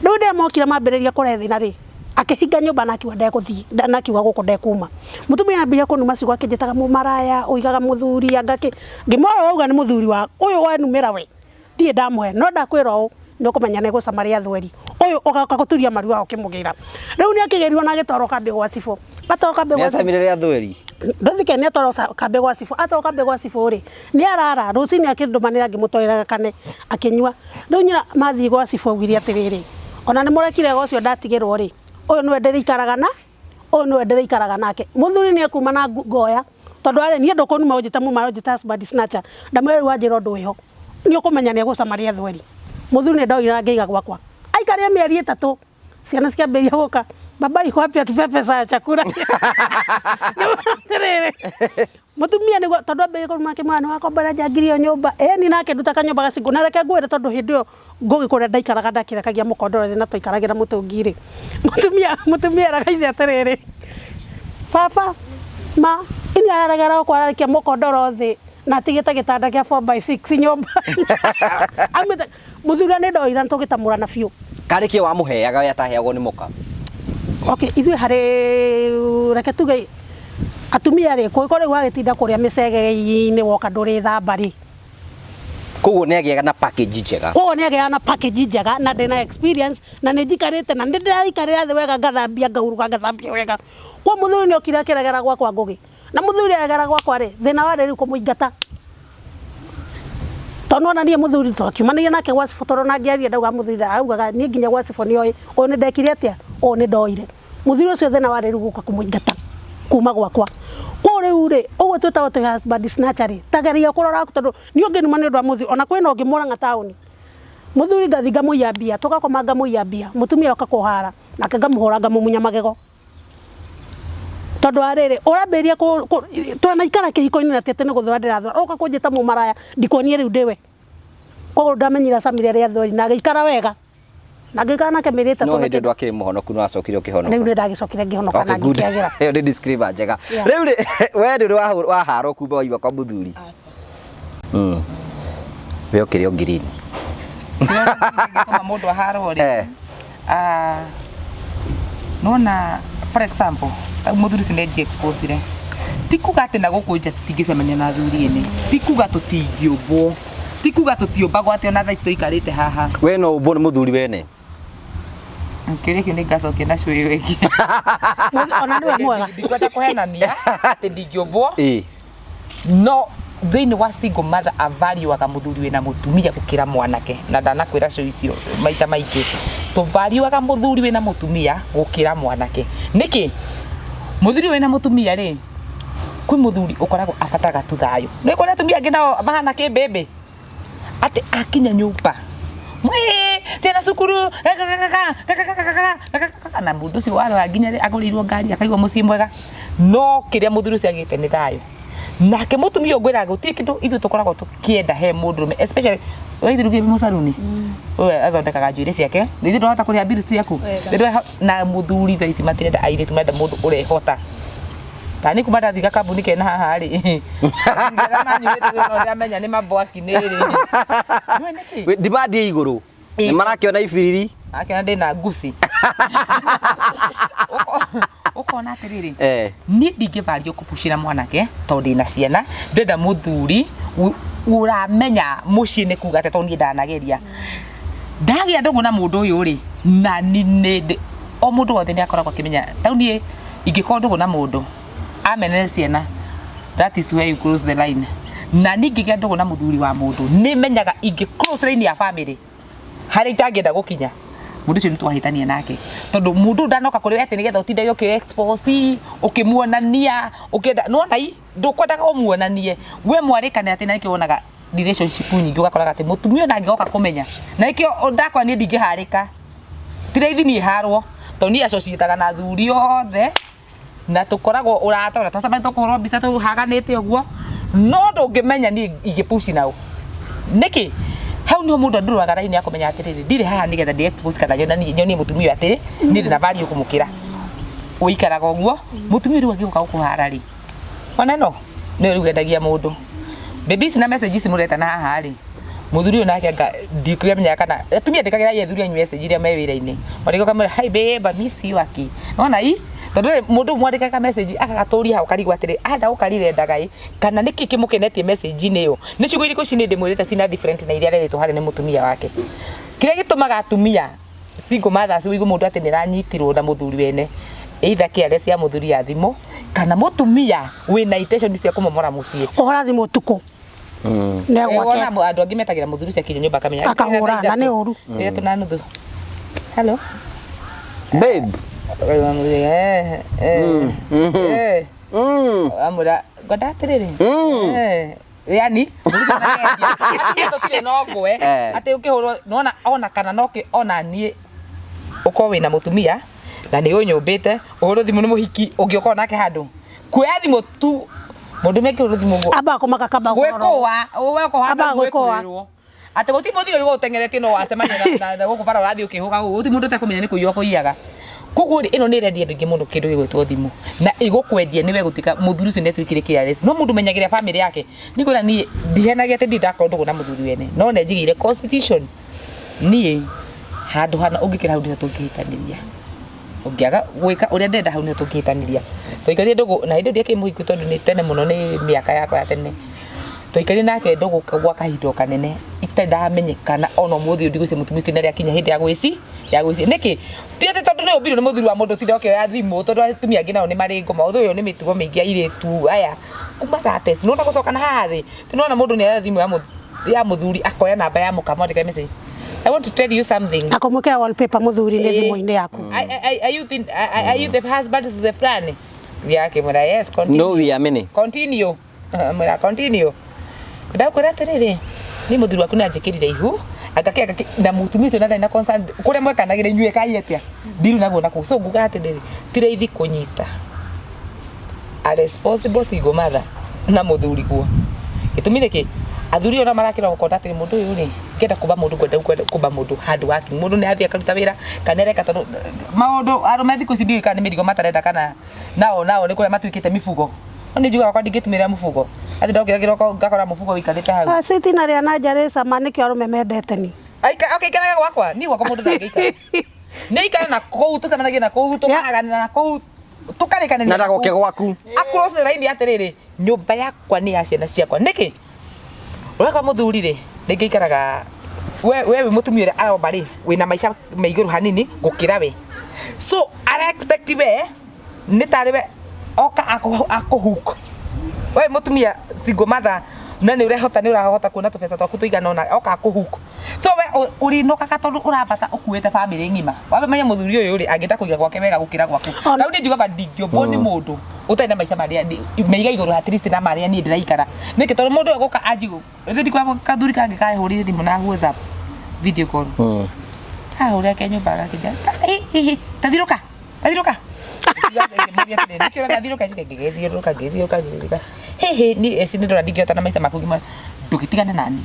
rĩu ndĩrĩa mokire mambĩrĩria kũrethina rĩ akihinga nyumba na akiwa ndekuthii na akiwa guko ndekuma mutumia nambia kunuma cigo akinjitaga mumaraya uigaga muthuri angaki ngimoro uga ni muthuri wa uyu wanumira we ndie ndamwe no ndakwira u no kumenya nego samaria thweri uyu ugoka guturia mariwa ukimugira riu ni akigerirwo na gitoro kambe gwa cifo atoka be
gwa samire ya thweri
ndithike ni atoroka kambe gwa cifo atoka be gwa cifo ri ni arara rucini akindumanira ngimutoiraga kane akinywa riu nyina mathi gwa cifo ugiri atiriri ona ni murekire gocio ndatigirwo ri uyu no endere ikaraga na uyu no endere ikaraga nake muthuri ni akuma na ngoya tondu ari ni ndoko numa ujita mu marojita body snatcher ndamweru wajira ndu iho ni ukumenya ni gucamaria thweri muthuri ni ndoira ngeiga gwakwa aikare mieri 3 ciana ciambiria guka baba iko wapi atupe pesa ya chakula mutumia ni tondu ambe ko make mwana wako bara jangirio nyumba ni nake ndutaka nyumba gacingo na reke ngwire tondu hindio ngugi kuria ndaikaraga ndakirekagia mukondoro na tuikaragira mutungiri mutumia ragaisi atiriri papa ma ini araragara ko ararikia mukondoro thi na tigita gitanda kia 4x6 nyumba amita muthura ni ndoira ntugitamura na fiu
kariki wa muheaga yataheagwo ni muka
okay ithui hari reke tuge atumia ri ko ri wagitinda kuria micege-ini woka nduri thambari
koguo ni agiaga na package njega
koguo ni agiaga na package njega na ndina experience na ni njikarite na ndiraikare thi wega ngathambia ngauruga ngathambia wega kwa muthuri ni okira kiregera gwakwa ngugi na muthuri aregera gwakwa ri thina wa riu kumuingata tonona ni muthuri twakiumania nake gwa cibotoro na ngiaria ndauga muthuri augaga ni nginya gwa ciboni oi o ni ndekire atia o ni ndoire muthuri ucio thina wa riu guka kumuingata kuma gwakwa kwa riu ri uguo twita wote husband snatcher ri tageria kurora tondu ni ungi numa ni ndu muthi ona kwina ungi muranga tauni muthuri ngathinga muiyambia tugakomanga muiyambia mutumia akakuhara nake ngamuhora ngamumunya magego tondu ariri urambiria twana ikara kihiko-ini na tete ni guthura ndirathura uka kunjita mumaraya ndikonie riu ndiwe koguo ndamenyira samire ria thori na gikara wega na gikara nake miri 3
no hindi ndu akiri muhonoku no acokire ukihonoka
riu ndagicokire ngihonokana na ngikiagira
iyo ni describe njega riu ri we ndu wa haro kumba waiwa kwa muthuri we ukiri ongirini
ngituma mundu aharo ri nona for example muthuri cineji expose re tikuga ati na guku nja tingicemania na thuri ene tikuga tutingiumbo tikuga tutiumbago ati ona thaici tuikarite haha
we no umbo ni muthuri wene
Kile ni gacoke na cui wengi
ona niwe mwega
ndikwenda kuhenania ati ndingiumbo no thini wa single mother avariuaga muthuri wina mutumia gukira mwanake na ndanakwira cui icio maita maingi tuvariuaga muthuri wina mutumia gukira mwanake niki muthuri wina mutumia ri kwi muthuri ukoragwo abataraga tu thayo ni kwona atumia angi nao mahana kibebe ati akinya nyumba mwe tena cukuru na mundu ucio wara nginya agurirwo ngari akaigwa mucii mwega no kiria muthuri ucio agite ni thayo nake mutumia ngwira guti kindu ithu tukoragwo tukienda he mundurume especially waithirugie musaruni we athondekaga njuire ciake nithu ndota kuria bill ciaku na muthuri thaici matirenda aire tumenda mundu urehota tani kumata thika kambuni kena haha ri ngera na nyuite no ndamenya ni mabwaki ni ri
we demand ye iguru ni marakiona ibiriri
akiona ndina nguci ukona atiriri ni ndingivario kupushira mwanake tondu ndina ciana ndenda muthuri uramenya mucii ni kuga ati tondu ndanageria ndagia ndugu na mundu uyu ri na ni o mundu wothe ni akoragwo akimenya tauni ingikorwo ndugu na mundu amenere ciana that is where you cross the line na ningigia ndugu na muthuri wa mundu ni menyaga ingi cross line ya family hari itangenda gukinya mundu ucio ni twahitania nake tondu mundu ndanoka kuri ati nigetha utinde yo expose ukimuonania ukenda no nai ndukwendaga umuonanie we mwarikane ati na nikionaga relationship nyingi ugakoraga ati mutumio na ngigoka kumenya na nikio ndakwa ni ndingiharika tireithi ni harwo tondu ni associate na thuri othe na tukoragwo uratora tacama tukorwo mbica tuhaganite uguo no ndungimenya ni igipushi nao niki hau ni mundu ndurwaga raini akomenya atiriri ndire haha nigetha ndi expose kana nyoni mutumia atiri ndi na value kumukira uikaraga uguo mutumia riu agioka gukuhara ri ona no ni riu gendagia mundu babies na messages mureta na haha ri muthuri nake anga ndikuya menya kana atumia ndikagira yethuri anyu message iria me wira-ini mariko kamera hi babe I miss you aki ona i tondu mundu mwandikaga message akagaturia hau karigwa atiri ada ukarire ndagai kana niki kimukenetie message ini yo ni ciugo iriko cini ndimwirite cina different na iria reretwo hari ni mutumia wake kiria gitumaga atumia single mothers wigu mundu ati niranyitirwo na muthuri wene either careless ya muthuri ya thimo kana mutumia wina intention cia kumomora mucii
ohora thimo tuko ne gwake
ona andu angi metagira muthuri cia kinya nyumba kamenya
akahura na ne uru
ire tuna nuthu hello
babe
amura godatiriri yani no ngwe ati ukihurwo nona ona kana noki ona nie uko wina mutumia na ni unyumbite uhuru thimu ni muhiki ungioka nake handu kuya thimu tu mundu meke uhuru thimu
aba komaka kaba
gwikoa uweko haba gwikoa ati guti muthiro rigo utengeretie no wacemania na gukubara urathi ukihuga uti mundu takumenya ni kuiyo kuiyaga kugu ino ni rendi ndingi mundu kindu gigwitwo thimu na igukwendia niwe gutika muthuri ucio netwikire careless no mundu menyagira family yake nikora ni ndihenagia ati ndidaka undu na muthuri wene no ne njigire constitution ni handu hana ungikira hau ndito tungihitaniria ungiaga gwika uria ndenda hau ndito tungihitaniria toikarie ndugu na indo ndiake muhiku tondu ni tene muno ni miaka yakwa ya tene toikarie nake ndugu gwa kahindo kanene itendamenyekana ono muthi ndiguse mutumisi nari akinya hindi ya gwisi niki tiete tondu ni ubiru ni muthuri wa mundu tinde okyo ya thimu tondu atumia angi nao ni mari ngoma uthu uyu ni mitugo mingi ire tu aya kuma gates no ndagucoka na hathi tinona mundu ni ya thimu ya muthuri akoya namba ya mukamo ndika message I want to tell you something
akomukea wallpaper muthuri ni thimu-ini yaku
are you the husband to the friend yake mura yes continue
no we are many
continue mura continue ndakwira tiriri ni muthuri waku nanjikirire ihu agakeka na mutumia ucio na concern kuria mwekanagira inyue kai atia biru naguo naku so nguga atiriri tireithi kunyita a responsible single mother na muthuri guo itumire ki athuri ona marakira gukonda atiri mundu uyu ri ngenda kuba mundu kwenda kuba mundu hard working mundu ni athia karuta wira kanereka tondu maundu arume thiku cindi kana mirigo matarenda kana nao ni kuria matwikite mifugo oni juga wakwa ndingitumira mufugo ati ndokira kiroko ngakora mufugo wikarite hau
sitina ria na jaresa maniki arume mendete ni
okay keraga gwakwa ni gwakwa mundu ndangika ni ikara na kou tutamanagia na kou tukaganira na kou tukarekana
na ndagoke gwaku
across the line atiriri nyumba yakwa ni ya ciana ciakwa niki uraka muthuri ri ndingikaraga we mutumia uri aromba ri wina maisha meiguru hanini gukira we so ara expect we ni tariwe oka akuhuko we mutumia single mother na ni urahota kuona tupesa twaku tuigana ona oka akuhuko so we uri no kaka tondu urabata ukuete family ngima wabe manya muthuri uyu uri agenda kuiga gwake wega gukira gwaku na uni njuga bandingio boni mundu utaina maisha maria meiga iguru at least na maria ni ndiraikara niki tondu mundu agoka ajigo ndi kwa kathuri kangi kae hurire thimu na WhatsApp video call ha uri ake nyumba gakija tathiruka hehe ni esini ndo ndingiota na maisha maku gima ndugitigana nani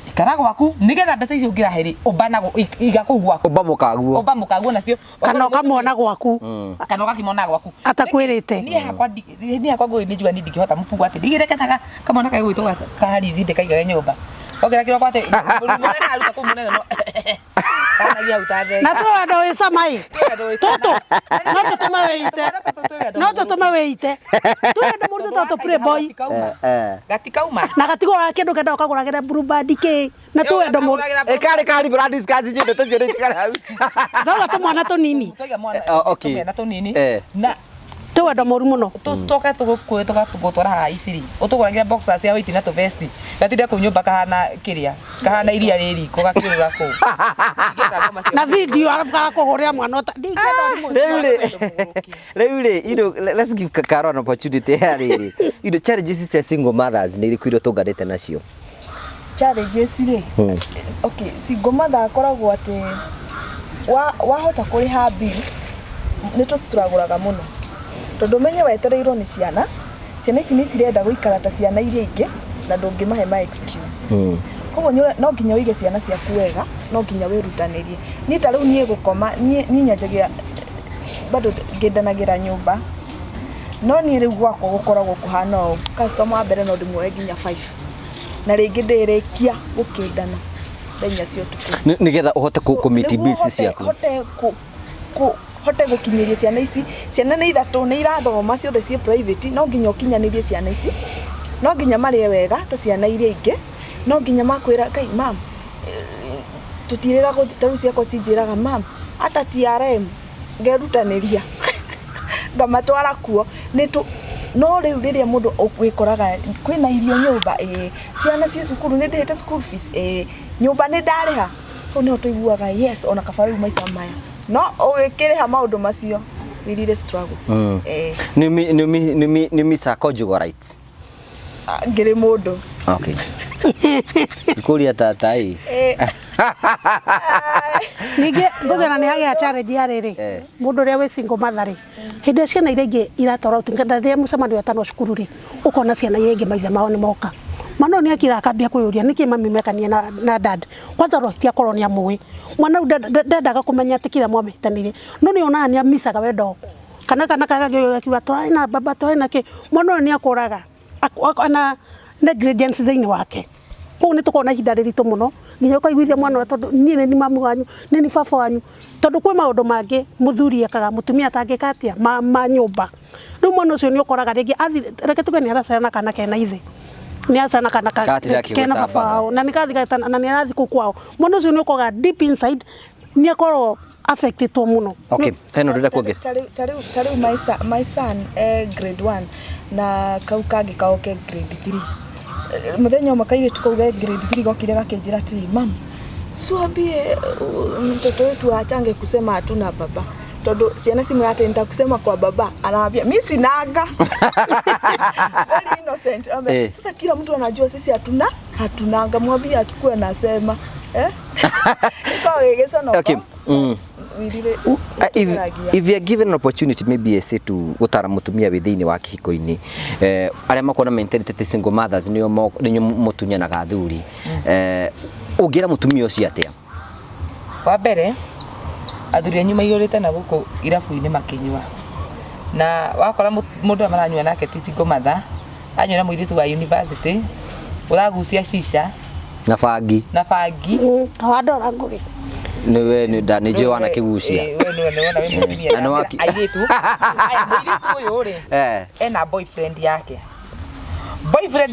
ikara gwaku nigetha mbeca icio ngira heri ubanago igaku gwaku uba mukaguo nacio
kana ukamwona gwaku
kana ukakimona gwaku
atakwirite
ni hakwa ngui ni juga ni ndingihota mufugo ati ndigirekanaga kamona kai gwitwa kahari thinde kaiga nyumba okira kiroko ati mwana aruta kumunene no kana ya utathe
na tu ando isa mai toto no toto maweite tu ando murdo toto playboy
gatikauma
na gatigora kindu kenda ukaguragira bluebird ke na tu ando murdo
kari bra discuss jindo tojere tikara
ndaga tu mwana to nini
okay
na to nini na
tu ando muri muno
tutoka tugutwara ha iciri utuguragira boxers ya white na to vest gatinde kunyumba kahana kiria kahana iria riri ko gakirura ko
na video arabaka kuhuria mwana ota
Leule, let's give Karo an opportunity here. Challenges is single mothers ni iriku tunganite nacio.
Challenges ri. Okay, single mother akoragwo ati wahota kuriha bills ni to struggle muno. Tondu menye wetereirwo ni ciana ici ni cirenda guikara ta ciana iria ingi na ndungimahe ma excuse. Koguo no nginya wige ciana ciaku wega, no nginya wirutanirie. Ni ta riu nie gukoma ni nyanjagia bado ngindanagira nyumba. No ni riu gwakwa gukoragwo kuhana o customer mbere no ndimwe nginya 5. na rĩngĩ ndĩrĩkia gũkĩndana thenya cio tuku
nigetha uhote ku meet bills ciaku
hote gukinyiria ciana ici ciana nĩ ithatũ nĩ irathoma ciothe ci private no nginya ukinyanirie ciana ici no nginya marie wega ta ciana iria ingĩ no nginya makwĩra kai mam tutirega gũthitaru ciakwa cinjĩraga mam ata TRM ngerutanĩria ngamatwara kuo no rĩu rĩrĩa mũndũ ũkwĩkoraga kwĩna irio nyũmba ciana cia cukuru nĩ ndĩhĩte school fees nyũmba nĩ ndarĩha hau nĩho tũiguaga yes ona kaba rĩu maica maya no ũgĩkĩrĩha maũndũ macio we really struggle
nĩ misa conjugal rights
ngĩrĩ mũndũ
okay ikuria tata
ningĩ ndũgena nĩ hagĩa challenge ya rĩrĩ mũndũ ũrĩa wĩ single mother rĩ hĩndĩ ĩrĩa ciana iria ingĩ iratwara ũtungata rĩrĩa mũcemanio wetano cukuru rĩ ũkona ciana iria ingĩ maithe mao nĩ moka mwana nĩ akira akambia kwĩyũria nĩkĩ mami mekanie na dad kwanza rohiti akorwo nĩ amũĩ mwana ndendaga kũmenya atĩ kira mwamĩtanĩire no nĩ onaga nĩ amisaga wendo kana kagagĩo akiuga twaĩ na baba twaĩ na kĩ mwana ũyũ nĩ akũraga ana negligence thĩinĩ wake kũu nĩ tũkona ihinda rĩritũ mũno nginya ũkaiguithia mwana wa tondũ niĩ nĩ mamu wanyu nĩ baba wanyu tondũ kwĩ maũndũ mangĩ mũthuri ekaga mũtumia atangĩka atĩa ma nyũmba rĩu mwana ũcio nĩ ũkoraga rĩngĩ reke tuge nĩ aracana kana kena ithe nĩ acana kana kena baba wao na nĩ kathi na nĩ arathi kũu kwao mwana ũcio nĩ ũkoraga deep inside nĩ akorwo affected mũno
okay heno ndĩrenda kuongerera
tarĩu my son grade 1 na kau kangĩ kaoke grade 3 muthenya ũmwe kairĩtu kau ge grade 3 gokire gakĩnjĩra atĩrĩ mam suambie mtoto wetu achange kusema hatuna baba todo ciana simu atenda kusema kwa baba anaambia mimi sinaga very innocent sasa kila mtu anajua sisi hatunanga mwambie asikue anasema ikawa sana
okay if you are given an opportunity maybe say to gutara mutumia within wa kihiko-ini aria makona mentality single mothers nio mutunyanaga thuri ungira mutumia ucio atia
wa mbere athuri anyu maigurite na guku irabu-ini makinywa na wakora mundu amaranywa nake ti single mother anywa na muiritu wa university uragucia shisha
na bangi
tawadora ngugi
niwe ni Joana kigucia
ana waki aitu uyu ri ena boyfriend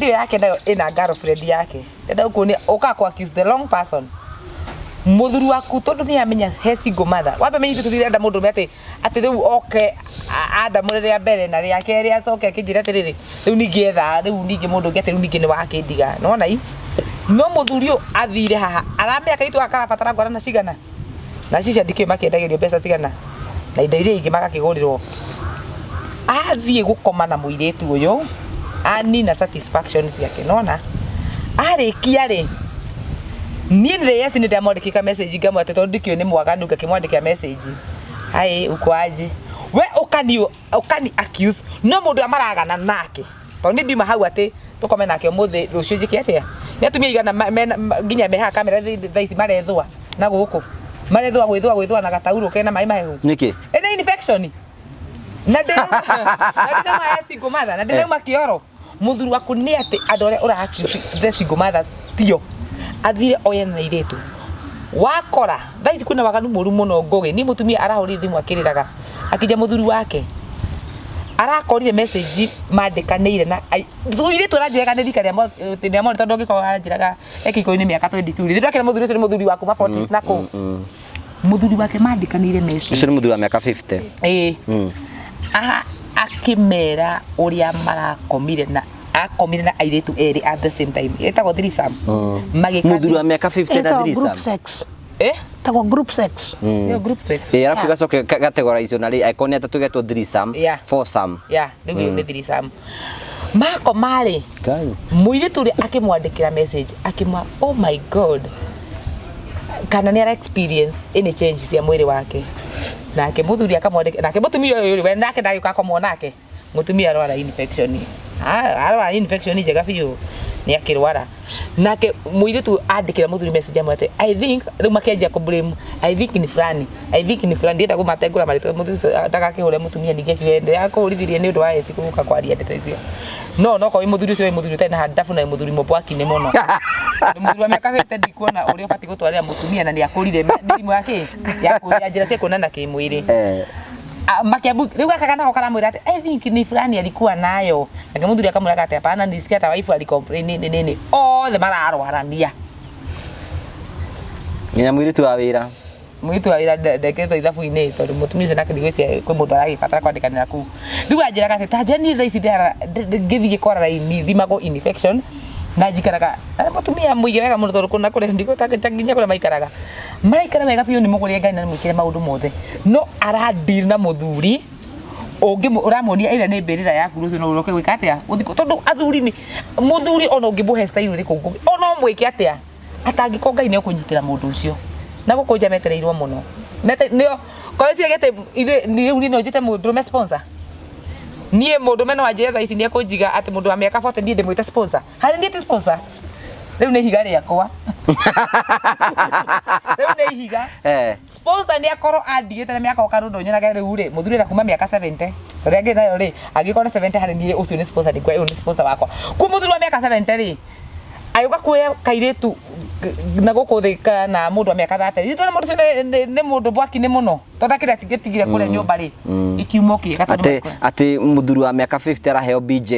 yake nayo ena girlfriend yake nda ukuoni ukakwa accuse the wrong person muthuri waku tondu ni amenya he single mother wambe menyi tuthirenda mundu mete ati riu oke ada murere mbere na ria keri acoke akijira atiriri riu ningietha riu ningi mundu ngete riu ningi ni wakindiga nona i no muthuri athire haha aramea kaitu akarabatara ngora na cigana na cicia ndike makendagirio mbeca cigana na indo iria ingi magakigurirwo athie gukoma na muiritu uyu ani na satisfaction ciake nona arikia ri niĩ nĩ yes nĩ ndamwandĩkĩka message ngamwate tondũ ndikĩo nĩ mwaganu ngakĩmwandĩkĩra message hai ukwaje we ukani accuse no mũndũ amaragana nake tondũ nĩ ndiuma hau atĩ tũkome nake ũmũthĩ rũciũ njĩke atĩa nĩ atumia igana nginya meha kamera thaa ici marethũa na gũkũ marethũa gwĩthũa na gataurũ kena maĩ mahehu
nĩkĩ
ene infection na ndĩrema ya single mother na ndĩrema kĩoro mũthuri waku nĩ atĩ andũ arĩa ũra accuse the single mothers tio athire oye na iretu wakora thaici kuna waganu mũru mũno ngoge ni mutumia arahũrire thimu akĩrĩraga akija mũthuri wake arakorire message mandĩkanĩire na iretu aranjĩraga nĩ rika rĩa mori tondũ ngĩkorwo aranjĩraga ekĩko-inĩ mĩaka 22 rĩrĩa kĩra mũthuri ũcio nĩ mũthuri waku ma 40s nako mũthuri wake mandĩkanĩire message
ũcio nĩ mũthuri wa mĩaka 50
akĩmera ũrĩa marakomire na airetu eri at the same time etagwo threesome
muthuri wa miaka 50 na threesome
tagwo group sex
yo group sex
arafu gacoke categorize na icon ata tugetwo threesome foursome
nĩ threesome mako mari muiritu ri akimwandikira message akimwa oh my god kana ni ara experience any changes ya mwiri wake nake muthuri akamwandikira nake mutumia uyu we nake ndagĩũka komwo nake mutumia arwara infection infection njega biũ nĩ akĩrwara nake muiritu andĩkĩra muthuri message amwete I think rĩu makenjia ku blame I think ni fulani ndĩenda kũmatengũra marĩtwa muthuri ndagakĩhũre mutumia ningĩ kĩende yakũrithirie nĩ ũndũ wa eci kũmuka kwaria ndeto icio no ko muthuri ucio muthuri tena handafu na muthuri mobwaki ni muno muthuri wa miaka 50 ndikuona uria bati gutwarira mutumia na ni akurire ndirimu yake ya kuria njira cia kuonana kimwili makiambu riu gaka nako karamwira ati I think ni fulani alikuwa nayo na muthuri akamwira ati hapana nisikia hata wife alicomplain nini othe mararwarania
nginya mwiritu wa wira
mwitu wa ndeketo ithabu-inĩ tondũ mũtumia ũcio nake ndigwĩciria kwĩ mũndũ aragibatara kwandĩkanĩra kũu rĩu anjĩraga atĩ ta njani thaa ici ngĩthiĩ kwara raini thimagwo infection na njikaraga mũtumia mũige wega mũno tondũ kũna kũrĩa ndigũtaka nginya kũrĩa maikaraga maraikara wega biũ nĩ mũgũrie Ngai na mwĩkĩre maũndũ mothe no arandeal na mũthuri ũngĩ ũramuonia ĩrĩa nĩ mbĩrĩra yaku rũciũ no ũroke gwĩka atĩa ũthikũ tondũ athuri nĩ mũthuri ona ũngĩmũhe style ĩrĩkũ ona ũmwĩke atĩa atangĩkorwo Ngai nĩ ũkũnyitĩra mũndũ ũcio na gũkũnja metereirwo muno nio kwa cia gete riu ni no njite mundu me sponsor nie mundu me no anjire thaa ici ni akunjiga ati mundu wa miaka 40 ndie ndimwite sponsor hari ndie sponsor riu ni higa riakwa riu ni higa sponsor ni akorwo andigite na miaka okarundo nyonaga riu ri muthuri na kuma miaka 70 ria ngi nayo ri agikora 70 hari ni ucio ni sponsor ndikwa uyu ni sponsor wakwa ku muthuri wa miaka 70 ri ayuka kuya kairetu na gukuthika na mundu wa miaka 30 ndona mundu ni mundu bwaki ni muno tonda kira tigetigire kuria nyumba ri ikiumo ki
ati muthuri wa miaka 50 araheo BJ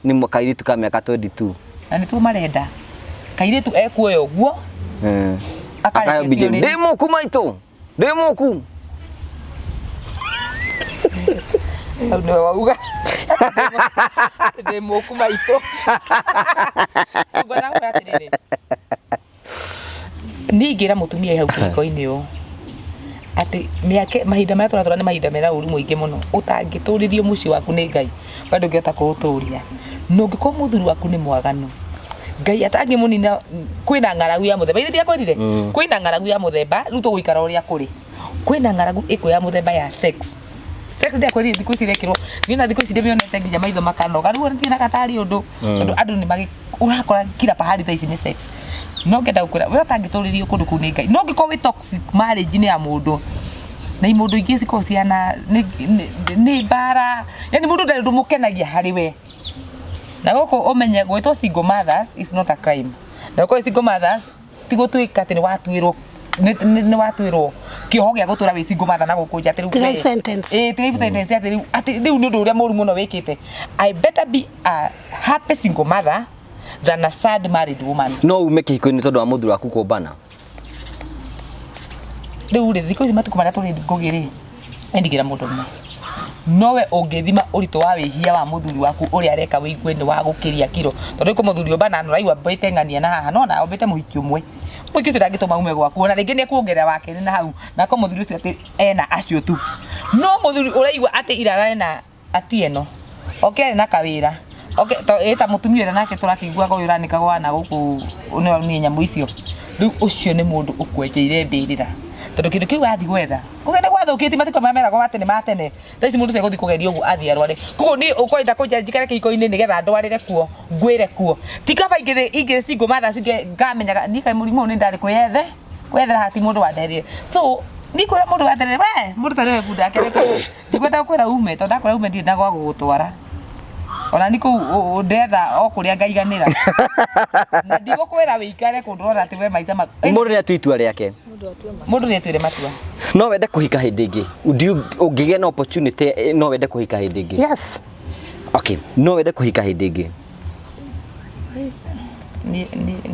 ni mukairetu ka miaka 22
na ni tu marenda kairetu ekuoyo guo
akaheo BJ ndi muku maitu ndi muku
au no wauga ndi muku maitu bwana kwa atirire ningira mutumia hau kiko-ini u ati miake mahinda maya turatura ni mahinda mera uri muingi muno utangituririo muci waku ni Ngai bado ngiota kuuturia no ngiko muthuri waku ni mwaganu Ngai atangi munina kwina ngaragu ya muthemba ithi akwirire kwina ngaragu ya muthemba riu tuguikara uria kuri kwina ngaragu iko ya muthemba ya sex ndia kwiri thiku cirekirwo nina thiku ici ndimionete nginya maitho makanoga riu ntina katari undu tondu andu ni magi urakora kila pahali tha ici ni sex no ngenda gukura we utangituririo kundu kuu ni Ngai no ngiko wi toxic marriage ni ya mundu na imundu ingi ciko ciana ni bara yani mundu ndari ndumukenagia hari we na goko umenye gwitwo single mothers is not a crime na goko single mothers tigutwika ati ni watuirwo ni watuirwo kioho gia gutura wi single mother na gukunja ati riu
life sentence
life sentence ati riu ni undu uria moru muno wikite I better be a happy single mother than a sad married woman
no umeke hiko-ini tondu wa muthuri waku kumbana
riu ri thiko ici matuko maria turi ngugiri endigira mundu mwe nowe ungithima urito wa wihia wa muthuri waku uria areka wigue ni wa gukiria kiro tondu ko muthuri obana no raigwa mbite ngania na haha no na ombite muhiki umwe muhiki ucio ndangituma ume gwaku na ringi ni kuongerera wake ni na hau na ko muthuri ucio ati ena acio tu no muthuri uraigwa ati iraga na atieno okay na kawira okay to eta mutumia ira nake turakigua ko iranika gwana guku ni nyamu icio riu ucio ni mundu ukwenjeire mbirira tondu kindu kiu athi gwetha kugenda gwathukiti matiko mamera kwa matene matene thaici mundu seguthi kugeria ugu athi arware kugo ni ukwenda kunja njikare kiko-ini nigetha ndwarire kuo ngwire kuo tikaba ingire single mother singe ngamenyaga ni kai murimu ni ndari kwethera hati mundu wanderire so ni kwira mundu wanderire we mundu tare bunda akere ko ndikwenda kwira ume tondu akwira ume ndi ndagwa gugutwara ona ni ku ndetha okuria ngaiganira na ndigukwira wikare kundora ati we maica
mundu ni atuitua riake
mundu ni atwire matua
no wende kuhika hindi ingi ungigia na opportunity no wende kuhika hindi ingi
yes
okay no wende kuhika hindi ingi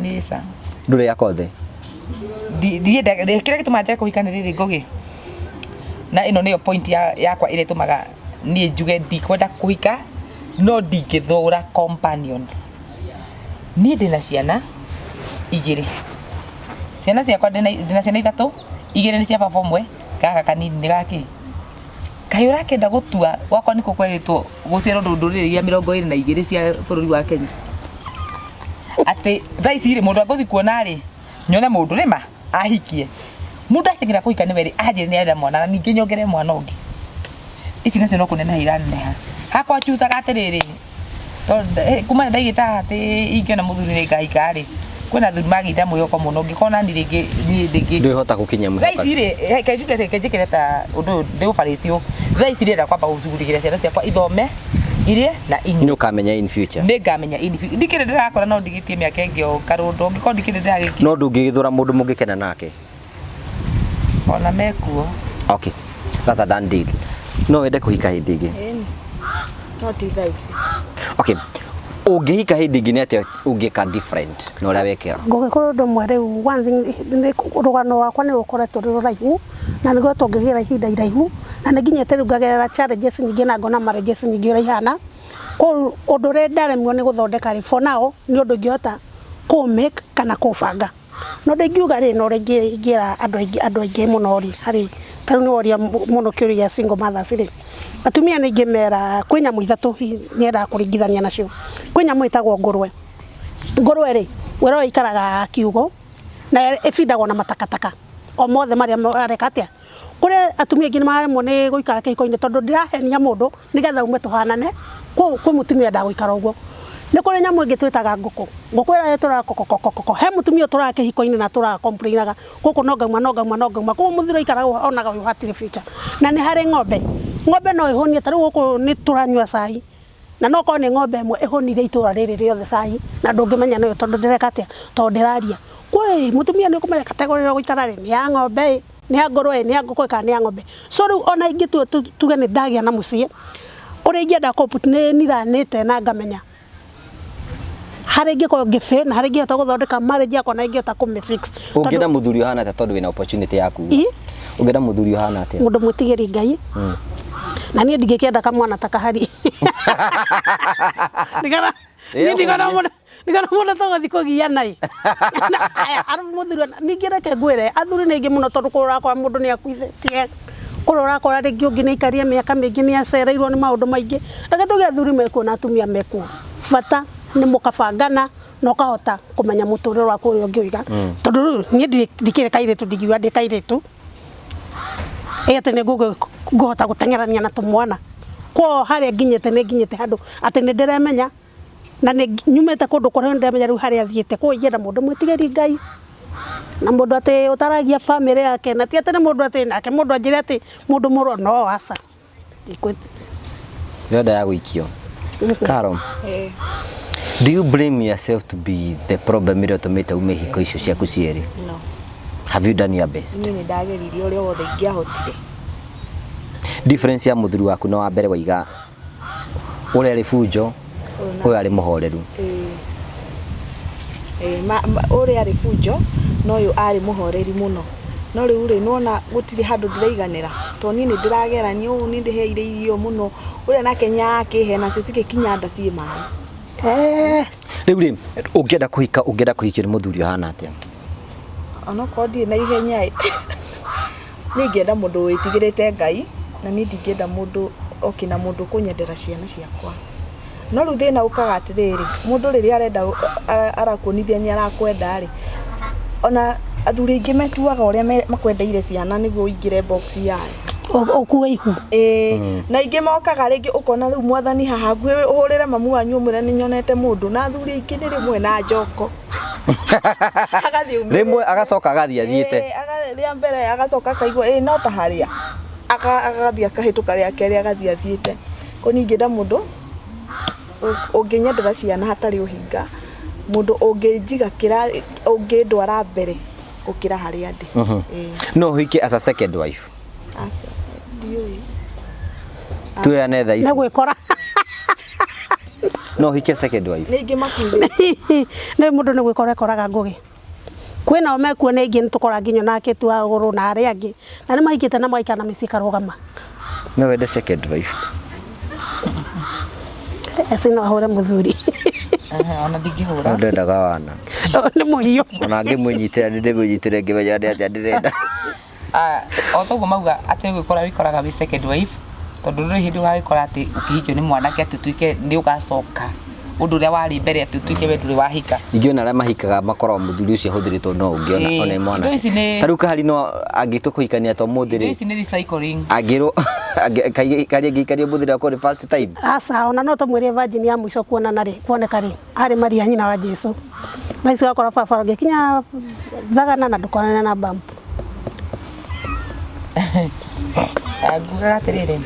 ni sa
ndure yakothe
ndienda kira gituma nje kuhika ni riri ngugi na ino niyo point yakwa ire tumaga nie njuge ndikwenda kuhika no ndingithura companion nie ndina ciana igiri ciana ciakwa ndina ciana ithatu igiri ni cia baba umwe gaka kanini ni gaki kayura kenda gutua wakwa niko kweritwo guciarwo ndunduriri ya 22 cia bururi wa Kenya ati thaiciri mundu aguthi kuona ri nyone mundu rima ahikie mundu atingira kuika ni weri ajire ni arira mwana na ningi nyongere mwana ungi ici nacio no kunena iraneha hakwa chusaga atiriri to kuma ndaigita ati ingiona muthuri ni ngaika ri kwena thuri magitha mwiyoko muno ngikona ni ringi
ndihota gukinya mwihoko
thaiciri kaicire kejikireta undu ndi ufaricio thaiciri nda kwamba gucugurigire ciana ciakwa ithome irie na inyi
ni ukamenya in future
nĩ ngamenya in future ndikĩrĩ ndĩrakora no ndigitie mĩaka ĩngĩ o karũndo ngĩkorwo ndikĩrĩ ndĩragĩkinya
no ndũngĩgĩthũra mũndũ mũngĩkena nake
ona mekuo.
okay that's a done deal no wende kũhika hĩndĩ ĩngĩ
no ti thaa ici
okay ũngĩhika hĩndĩ ĩngĩ nĩ atĩa ũngĩka different na ũrĩa wekĩra
ngũgĩkorwo ũndũ ũmwe rĩu one thing rũgano wakwa nĩ rũkoretwo rĩ rũraihu na nĩguo tũngĩgĩra ihinda iraihu na nĩ nginyĩte rĩu ngagerera challenges nyingĩ na ngona marĩnges nyingĩ ũrĩa ihana ũndũ ũrĩa ndaremwo nĩ gũthondeka rĩ for now nĩ ũndũ ingĩhota kũ-make kana kũbanga no ndĩngiuga rĩ no rĩngĩra andũ aingĩ mũno rĩ harĩ tarĩu nĩ woria mũno kĩũria single mothers rĩ atumia nĩ ingĩmera kwĩ nyamũ ithatũ nĩendaga kũringithania nacio kwĩ nyamũ ĩtagwo ngũrwe rĩ wĩra ikaraga kiugo na ĩbindagwo na matakataka o mothe marĩa mareka atĩa kũrĩ atumia aingĩ nĩ maremwo nĩ gũikara kĩhiko-inĩ tondũ ndirahenia mũndũ nĩgetha ume tũhanane kwĩ mũtumia endaga gũikara ũguo nĩ kũrĩ nyamũ ĩngĩ twĩtaga ngũkũ ĩrĩa tũraga kokokokoko he mũtumia tũraga kĩhiko-inĩ na tũraga complainaga gũkũ no ngauma koguo mũthiro ikaraga onaga ũyũ hatirĩ future na nĩ harĩ ng'ombe no ĩhonie tarĩu gũkũ nĩ tũranyua cai na no korwo nĩ ng'ombe ĩmwe ĩhonire itũra rĩrĩ rĩothe cai na ndũngĩmenya nĩyo tondũ ndĩreka atĩa tondũ ndĩraria kwĩ mũtumia nĩ ũkũmenya kategorĩ ya gũikara rĩ nĩ ya ng'ombe nĩ ya ngũrwe nĩ ya ngũkũ kana nĩ ya ng'ombe so rĩu ona ingĩ tuge nĩ ndagĩa na mũciĩ ũrĩa ingĩenda kũput nĩ niranĩte na ngamenya harĩ ingĩkorwo ngĩfail na harĩ ingĩhota gũthondeka marriage yakwa na ingĩhota kũmĩfix
ũngĩenda mũthuri ũhana atĩa tondũ wĩna opportunity yaku ũngĩenda mũthuri ũhana atĩa
mũndũ mwĩtigĩri Ngai na niĩ ndingĩkĩenda kamwana ta kahari ndigana mũndũ tũgũthiĩ kũgiana arabu mũthuri ningĩ reke ngwĩre athuri nĩ aingĩ mũno tondũ kũrora kwa mũndũ nĩ akuithĩtie kũrora kwa rĩngĩ ũngĩ nĩ ikaria mĩaka mĩingĩ nĩ acereirwo nĩ maũndũ maingĩ reke tũgĩe athuri mekuo na atumia mekuo bata nĩ mũkabangana na ũkahota kũmenya mũtũrĩre waku ũrĩa ũngĩũiga tondũ rĩu niĩ ndikĩrĩ kairĩtu ndingiuga ndĩ kairĩtu ĩatĩ nĩ ngũhota gũteng'erania na tũmwana kwa harĩa nginyĩte nĩ nginyĩte handũ atĩ nĩ ndĩremenya na nĩ nyumĩte kũndũ kũrĩa ndĩremenya rĩu harĩa thiĩte kwa ingĩenda mũndũ mwĩtigĩri Ngai na mũndũ atĩ ũtaragia family yake na ti atĩ nĩ mũndũ atĩ nake mũndũ anjĩre atĩ mũndũ mũro no aca
ndĩrenda ya gũikio Carol do you blame yourself to be the problem ĩrĩa ũtũmĩte ume ihiko icio ciaku cierĩ
no
have you done your best
niĩ nĩ ndageririe ũrĩa wothe ingĩahotire
difference ya mũthuri waku na wa mbere waiga ũrĩa arĩ bunjo ũyũ arĩ mũhoreru
ũrĩa arĩ bunjo no ũyũ arĩ mũhoreri mũno no rĩu rĩ nona gũtirĩ handũ ndĩraiganĩra to niĩ nĩ ndĩragerania ũũ nĩ ndĩheire irio mũno ũrĩa nake nyakĩhe nacio cigĩkinya nda ciĩ maĩ
rĩu rĩ ũngĩenda kũhikio nĩ mũthuri ũhana atĩa
onokorwo ndirĩ na ihenya niĩ ingĩenda mũndũ wĩtigĩrĩte Ngai na niĩ ndingĩenda mũndũ okina mũndũ kũnyendera ciana ciakwa no rĩu thĩna ũkaga atĩrĩrĩ mũndũ rĩrĩa arenda arakuonithia nĩ arakwenda rĩ ona athuri aingĩ metuaga ũrĩa makwendeire ciana nĩguo ũingĩre box yayo
ũkuwe ihu
na ingĩ mokaga rĩngĩ ũkona rĩu mwathani haha nguĩ ũhũrĩre mamu wanyu ũmwĩre nĩ nyonete mũndũ na athuri aingĩ nĩ rĩmwe na njoko
rĩmwe agacoka agathiĩ athiĩte
rĩa mbere agacoka akaigua no ta harĩa agathiĩ akahĩtũka rĩa kerĩ agathiĩ athiĩte ko ningĩenda mũndũ ũngĩnyendera ciana hatarĩ ũhinga mũndũ ũngĩnjiga ũngĩndwara mbere gũkĩra harĩa ndĩ
no ũhike as a second wife tuoyane thaa ici
nĩ gwĩkora
no ũhike second wife
nĩ ingĩ makuire
nĩ mũndũ nĩ gwĩkora ekoraga ngũgĩ kwĩna omekuo nĩ ingĩ nĩtũkora nginya nake tu agũrũ na arĩa angĩ na nĩ mahikĩte na magaikara na mĩciĩ karũgama
no wende second wife
esi no ahũre mũthuri
ona ndingĩhũra
ndendaga wana
nĩ mũhiũ
ona ngĩmũnyitĩra ndĩmũnyitĩre ngĩmenya nĩ atĩa ndĩrenda
o toguo mauga atĩ gwĩkora wĩkoraga wĩ second wife tondũ rĩu hĩndĩ ũgagĩkora atĩ ũkĩhikio nĩ mwanake atĩ ũtuĩke nĩ ũgacoka ũndũ ũrĩa warĩ mbere atĩ ũtuĩke we ndũrĩ wahika
ingĩona arĩa mahikaga makoragwo mũthuri ũcio ahũthĩrĩtwo no ũngĩona ona mwana ta rĩu kahari no angĩtua kũhikania to mũthĩ rĩ
ici nĩ recycling
angĩrwo karia ngĩikaria mũthĩ rĩakwa rĩ first time
aca ona no tũmwĩre virgin ya mũico kuoneka rĩ harĩ Maria nyina wa Jesu na icio gakora baba ngĩkinya thagana na ndũkonane na bump
ngugaga atĩrĩrĩ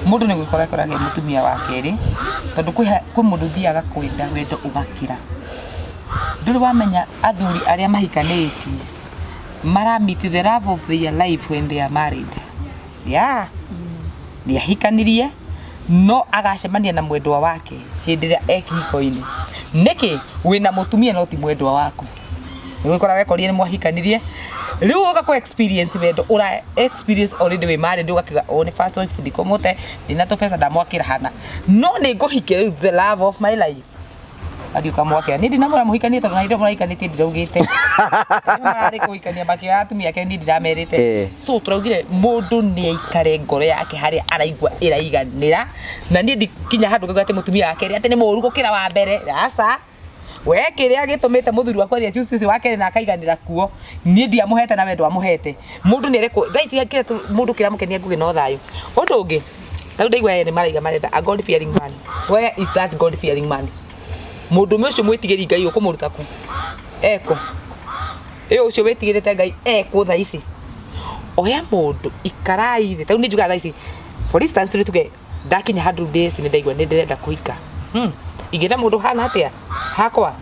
Mundu ni gwikora mutumia wa keri tondu kwi mundu thiaga kwenda wendo ugakira nduri wamenya athuri aria mahikanitie mara meet the love of their life when they are married ni ahikanirie no agacemania na mwendwa wake hindi ria ekihiko-ini niki wina mutumia no ti mwendwa waku ni gwikora wekorie ni mwahikanirie riu uga experience wendo ura experience already we married ugakiga one first wife ndikomote ndina to pesa ndamwakira hana no ni nguhike the love of my life adi ukamwakira ni ndina muhikanie tondu naido muhikanitie ndiraugite marari kuhikania baki atumia ke ndi ndiramerite so turaugire mundu ni aikare ngoro yake hari araigwa iraiganira na ni ndikinya handu ngati mutumia wake ati ni moru gukira wa mbere asa we kiria gitumite muthuri wakwa ria chucu wake na akaiganira kuo ni ndia muhete na wendo amuhete mundu ni reko thaiti kire mundu kira mukenia ngugi no thayo undu ungi tau ndaigwa ni maraiga marenda a God fearing man. Where is that God fearing man? Mundu mwe ucio mwitigiri Ngai ukumuruta ku eko ucio wetigirite Ngai eko tha ici oya mundu ikarai thi tau ni juga tha ici for instance tuge ndakinya 100 days ni ndaigwa ni ndirenda kuhika igenda mundu hana atia hakwa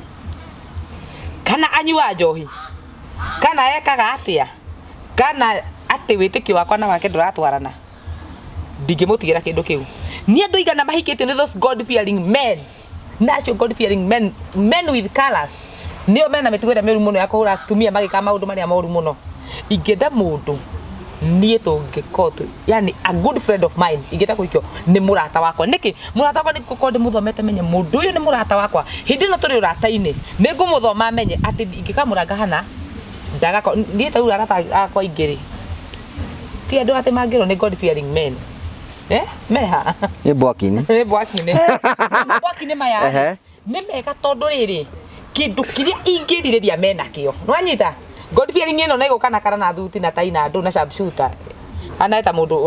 kana anyua njohi kana ekaga atia kana ati witikio wakwa na wake nduratwarana ndingimutigira kindu kiu ni andu igana mahikite ni those God fearing men natural God fearing men with colors nio mena mitugira meru muno ya kuhura tumia magika maundu maria moru muno ingenda mundu nie tungikotu yani a good friend of mine ingeta kuikio ni murata wakwa niki murata wakwa niko konde muthomete menye mundu uyu ni murata wakwa hindi no turi urata-ini ni ngumuthoma menye ati ingikamuranga hana ndaga nie ta urata akwa ingiri ti andu ati mangiro ni God fearing men meha
ni bwakini
bwakini maya ni mega tondu riri kindu kiria ingiririria mena kio nwanyita God fearing ino na igukana kara na thuti na taina andu na sharpshooter ana eta mundu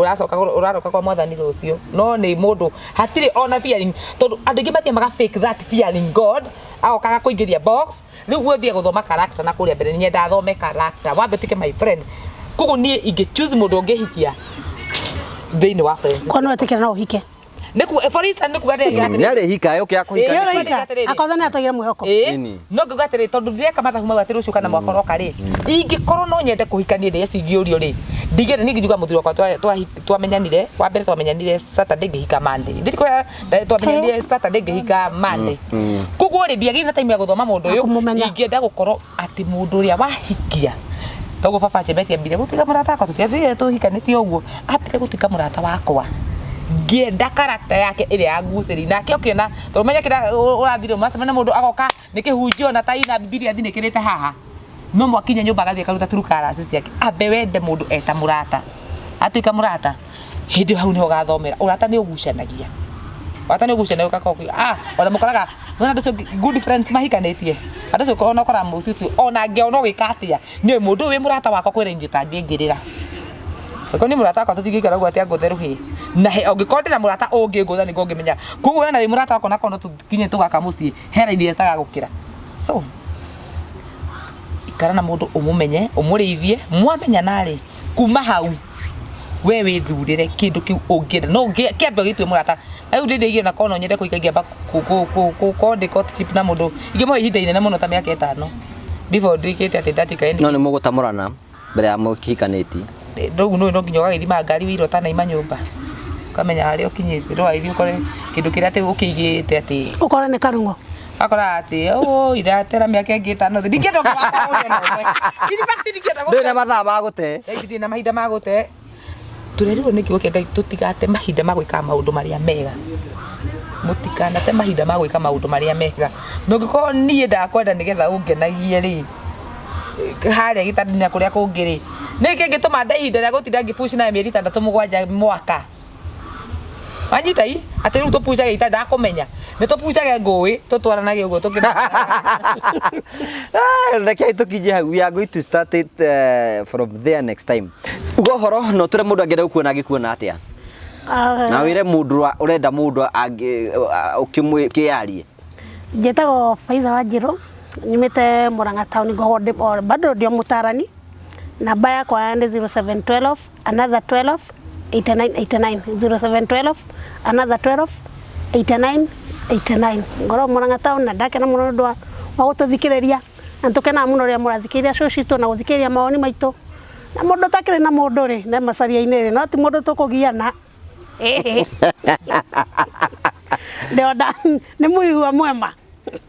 uraroka kwa mwathani rucio no ni mundu hatire ona fearing tondu andu ingi mathia maga fake that fearing God agokaga kuingiria box riu gwothie guthoma character na kuria mbere ni ndathome character wambe tike my friend kugu ni ingi choose mundu ungihikia thini wa friends
kono etikira no hike
niku for instance niku bade
yale hika yo kya kuhika
akothana atogire mwihoko
no ngugatire tondu ndeka matha kuma gatire ucio kana mwaka roka ri ingikorwo no nyende kuhikania ndi cingiurio ri ndigere ningi juga muthuri wakwa twamenyanire wa mbere twamenyanire Saturday ngihika Monday ndiri kwa twamenyanire Saturday ngihika Monday kugu ri ndiagire na time ya guthoma mundu uyu ingienda gukorwo ati mundu ria wahikia togo papa chebetia bile gutika murata wakwa tutiathire tuhikanĩtie uguo apire gutika murata wakwa ngienda character yake iria yaguciri nake ukiona tondu menya kira urathire macemana mundu agoka nikihunjio na taina bibilia thinikirite haha no mwakinya nyumba gathie karuta turukara ciake ambe wende mundu eta murata atuika murata hindi hau niho gathomera urata ni ugucanagia wata ni ugucanagia ukako ona mukoraga mwana ndocio good friends mahikanitie andu cio ona kora mucicu ona ngiona gikatia ni mundu wi murata wakwa kwira ingi tangingirira ko ni murata wakwa tutigikara ugu atia ngotheru hi na he ongikondera murata ungi ngutha ni ngongimenya kugu wena wi murata wakwa na kono tukinye tugaka mucii hera ini etaga gukira so ikara na mundu umumenye umurithie mwamenya nari kuma hau we withurire kindu kiu ungire no kiambe gitwe murata ayu ndindigire na kono nyende kuikagia ba ku courtship na mundu ingimo ihinda inene muno ta miaka 5 before ndikite ati ndatika endi
no ni mugutamurana mbere ya mukikaniti
ndogu no nginya gagithima ngari wiro tana ima nyumba kamenya hari ukinyite ro aithi ukore kindu kiria ati ukigite ati
ukore ni karungo
akora ati iratera miaka ingi 5 ndikenda kwa uria no ini bakti ndikenda
go ndina mathaa magute
ndina mahinda magute turerirwo niki goke Ngai tutigate mahinda magwika maundu maria mega mutikana te mahinda magwika maundu maria mega no ngiko nie ndakwenda nigetha ungenagie ri haria gitandina kuria kungiri niki ngituma ndahinda ria gutinda ngipush na mieri 6 7 mwaka wanyita ii ati riu tupucaga itanda kumenya ni tupucaga ngui tutwaranagia uguo tukina
rekei tukinye hau we are going to start it from there next time ugo horo no ture mundu angenda gukuona agikuona atia na wire mundu urenda mundu ukimwikiarie
njetago Faiza Wanjiru nyumite Murang'a town bado ndio mutarani Namba yakwa ni 0712 another 12 8989 0712 another 12 8989 ngoro Murang'a town na ndake na muno ndwa wa gututhikiriria na tukena muno ria murathikiria show citu na guthikiria maoni maitu na mundu takire na mundu ri na macaria-ini ri no ti mundu tukugiana ndio da ni muigua mwema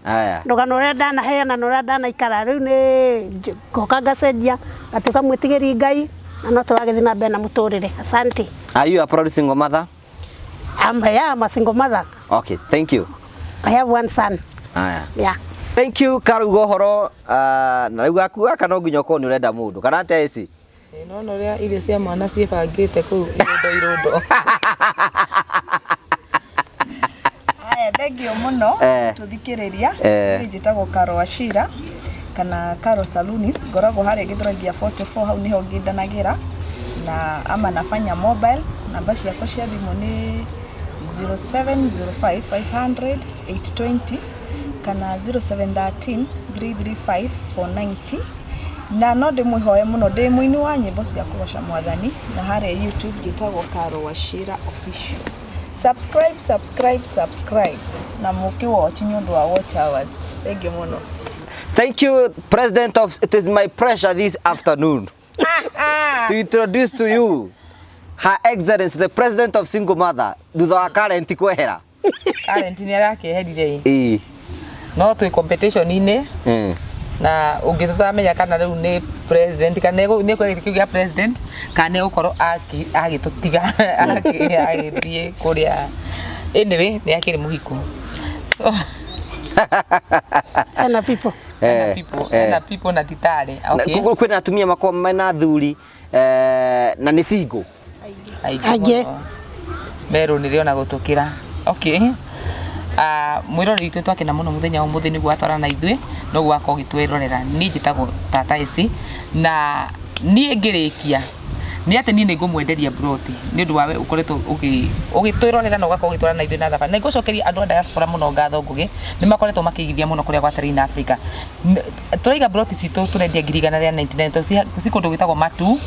aya ndugano ria ndana heana no ria ndana ikara riu ni goka gacenjia gatuka mwitigiri Ngai na no turagithi na mbere na muturire. Asante.
Are you a proud single mother?
I'm a single mother.
Okay, thank you.
I have one son.
Aya.
Yeah.
Thank you Karugo horo na riu gakuga kana nginya ko ni urenda mundu kana ate ici
no ria irio cia mwana ciĩbangĩte kũu irondo
Aya thengio muno tuthikiriria njitagwo Karo Ashira kana Karo Salonist ngoragwo harĩa Gĩthũrangia 44 hau niho ngindanagira na ama nafanya mobile namba ciakwa cia thimũ ni 0705 500 820 kana 0713 335 490 na no ndimwihoe muno ndi muini wa nyimbo cia kugoca Mwathani na harĩa YouTube njitagwo Karo Ashira official. Subscribe na muki watch nyondo wa watch hours. Thank you muno.
Thank you President of it is my pleasure this afternoon to introduce to you Her Excellency the President of Single Mother thutha wa Current kwehera
Current ni arakeherire no twi competition ine na ungitutamenya kana riu ni president kana ni kwegitikia president kana ukorwo agitutiga agithie kuria anyway ni akiri muhiko so
and people
na titare okay
kwina atumia mako mena thuri na ni single
aige
mero niriona gutukira okay mwirori witu twakena muno muthenya umuthi niguo atwara na ithuĩ no gwako gitwirorera ni njitagwo tata ici na nie ngirikia ni ati ni ngumwenderia broti ni undu wawe ukoretwo ugitwirorera no gwako gitwara na ithuĩ na thaba na ngucokeria andu a diaspora muno ngatho ngugi ni makoretwo makigithia muno kuria gwatari na Africa turaiga broti citu turendia 199 cikundu gwitagwo matu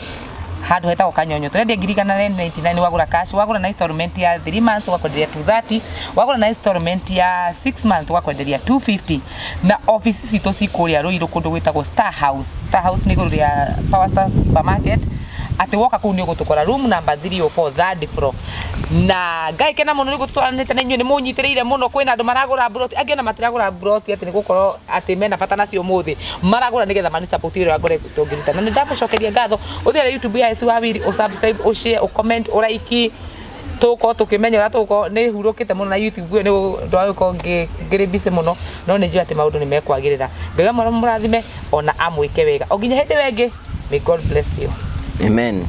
handu hetagwo Kanyonyo turendia 199 wagura cash wagura na installment ya 3 months wakwenderia 230 wagura na installment ya 6 months wakwenderia 250 na office citu cikuria Ruiru kundu gwitagwo Star House ni guru ya Power Star Supermarket ati woka kuu ni ugutukora room number 304 third floor na ngai kena muno ni gutwaranite na inyuĩ ni munyitiriire muno kwina andu maragura broti angiona matiragura broti ati ni gukorwo ati mena bata nacio muthi maragura nigetha mani support ire ngore tungiruta na ni ndamucokeria ngatho uthire YouTube ya esi wawiri subscribe share comment like tuko tukimenya ura tuko ni hurukite muno na YouTube ni ndwa ko ngiri busy muno no ni njui ati maundu ni mekwagirira ngega muno murathime ona amwike wega oginya hindi wengi may God bless you.
Amen.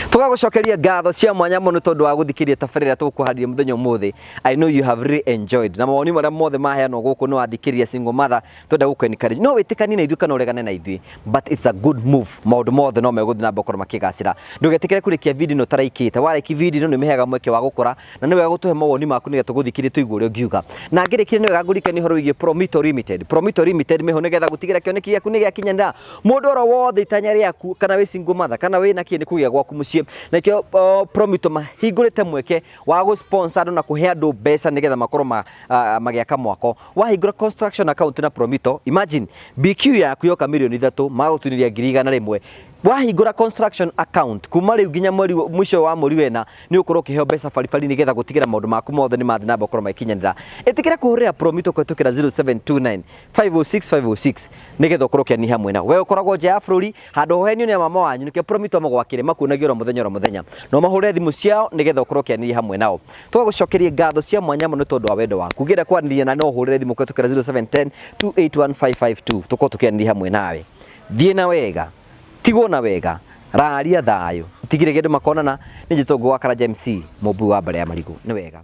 Tugagucokeria ngatho cia mwanya muno tondu wa guthikiria tabarira tukuharire muthenya umuthi. I know you have really enjoyed. Na mawoni maria mothe maheano guku no wathikiria single mother tondu guku encourage. No witikani na ithuĩ kana uregane na ithuĩ, but it's a good move. Maundu mothe no meguthi na mbokoro makigacira. Ndugetikire kurikia video no taraikite. Wareki video no mehaga mweke wa gukura na niwe gutuhe mawoni maku nigetha tuguthikirie tuigue uria ngiuga. Na ngirikire niwe gagurikani horo wigie Promito Limited meho nigetha gutigira kioneki yaku ni giakinyanira. Mundu oro wothe itanya riaku kana wi single mother kana wi na kie ni kugia gwaku mucie nakio Promito mahingurite mweke wa go sponsor na kuhe andu mbeca nigetha makorwo magiaka mwako wahingura construction account na Promito. Imagine BQ yaku yoka milioni 3 magutuniria 100,000 wahingura construction account kuma riu nginya mweri mwisho wa mweri wena ni ukorwo kiheo mbeca baribari nigetha gutigira maundu maku mothe ni mathi na mbokoro makinyanira. Itikira kuhurira Promito kwetukira 0729 506 nigetha ukorwo kiani hamwe na we ukoragwo nja ya bururi handu henio ni mama wanyu nikio Promito magwakire makunagio muthenya no mahure thimu ciao nigetha ukorwo kiani hamwe nao. Tugagucokeria ngatho cia mwanya muno tondu wa wendo waku ngira kwaniria na no hurire thimu kwetukira 0710 281 tukorwo tukiani hamwe nawe thie na wega tigwo na wega raria thayo tigire kindu makonana ni njitogwo wa Karaja MC mubu wa mbere ya marigu ni wega.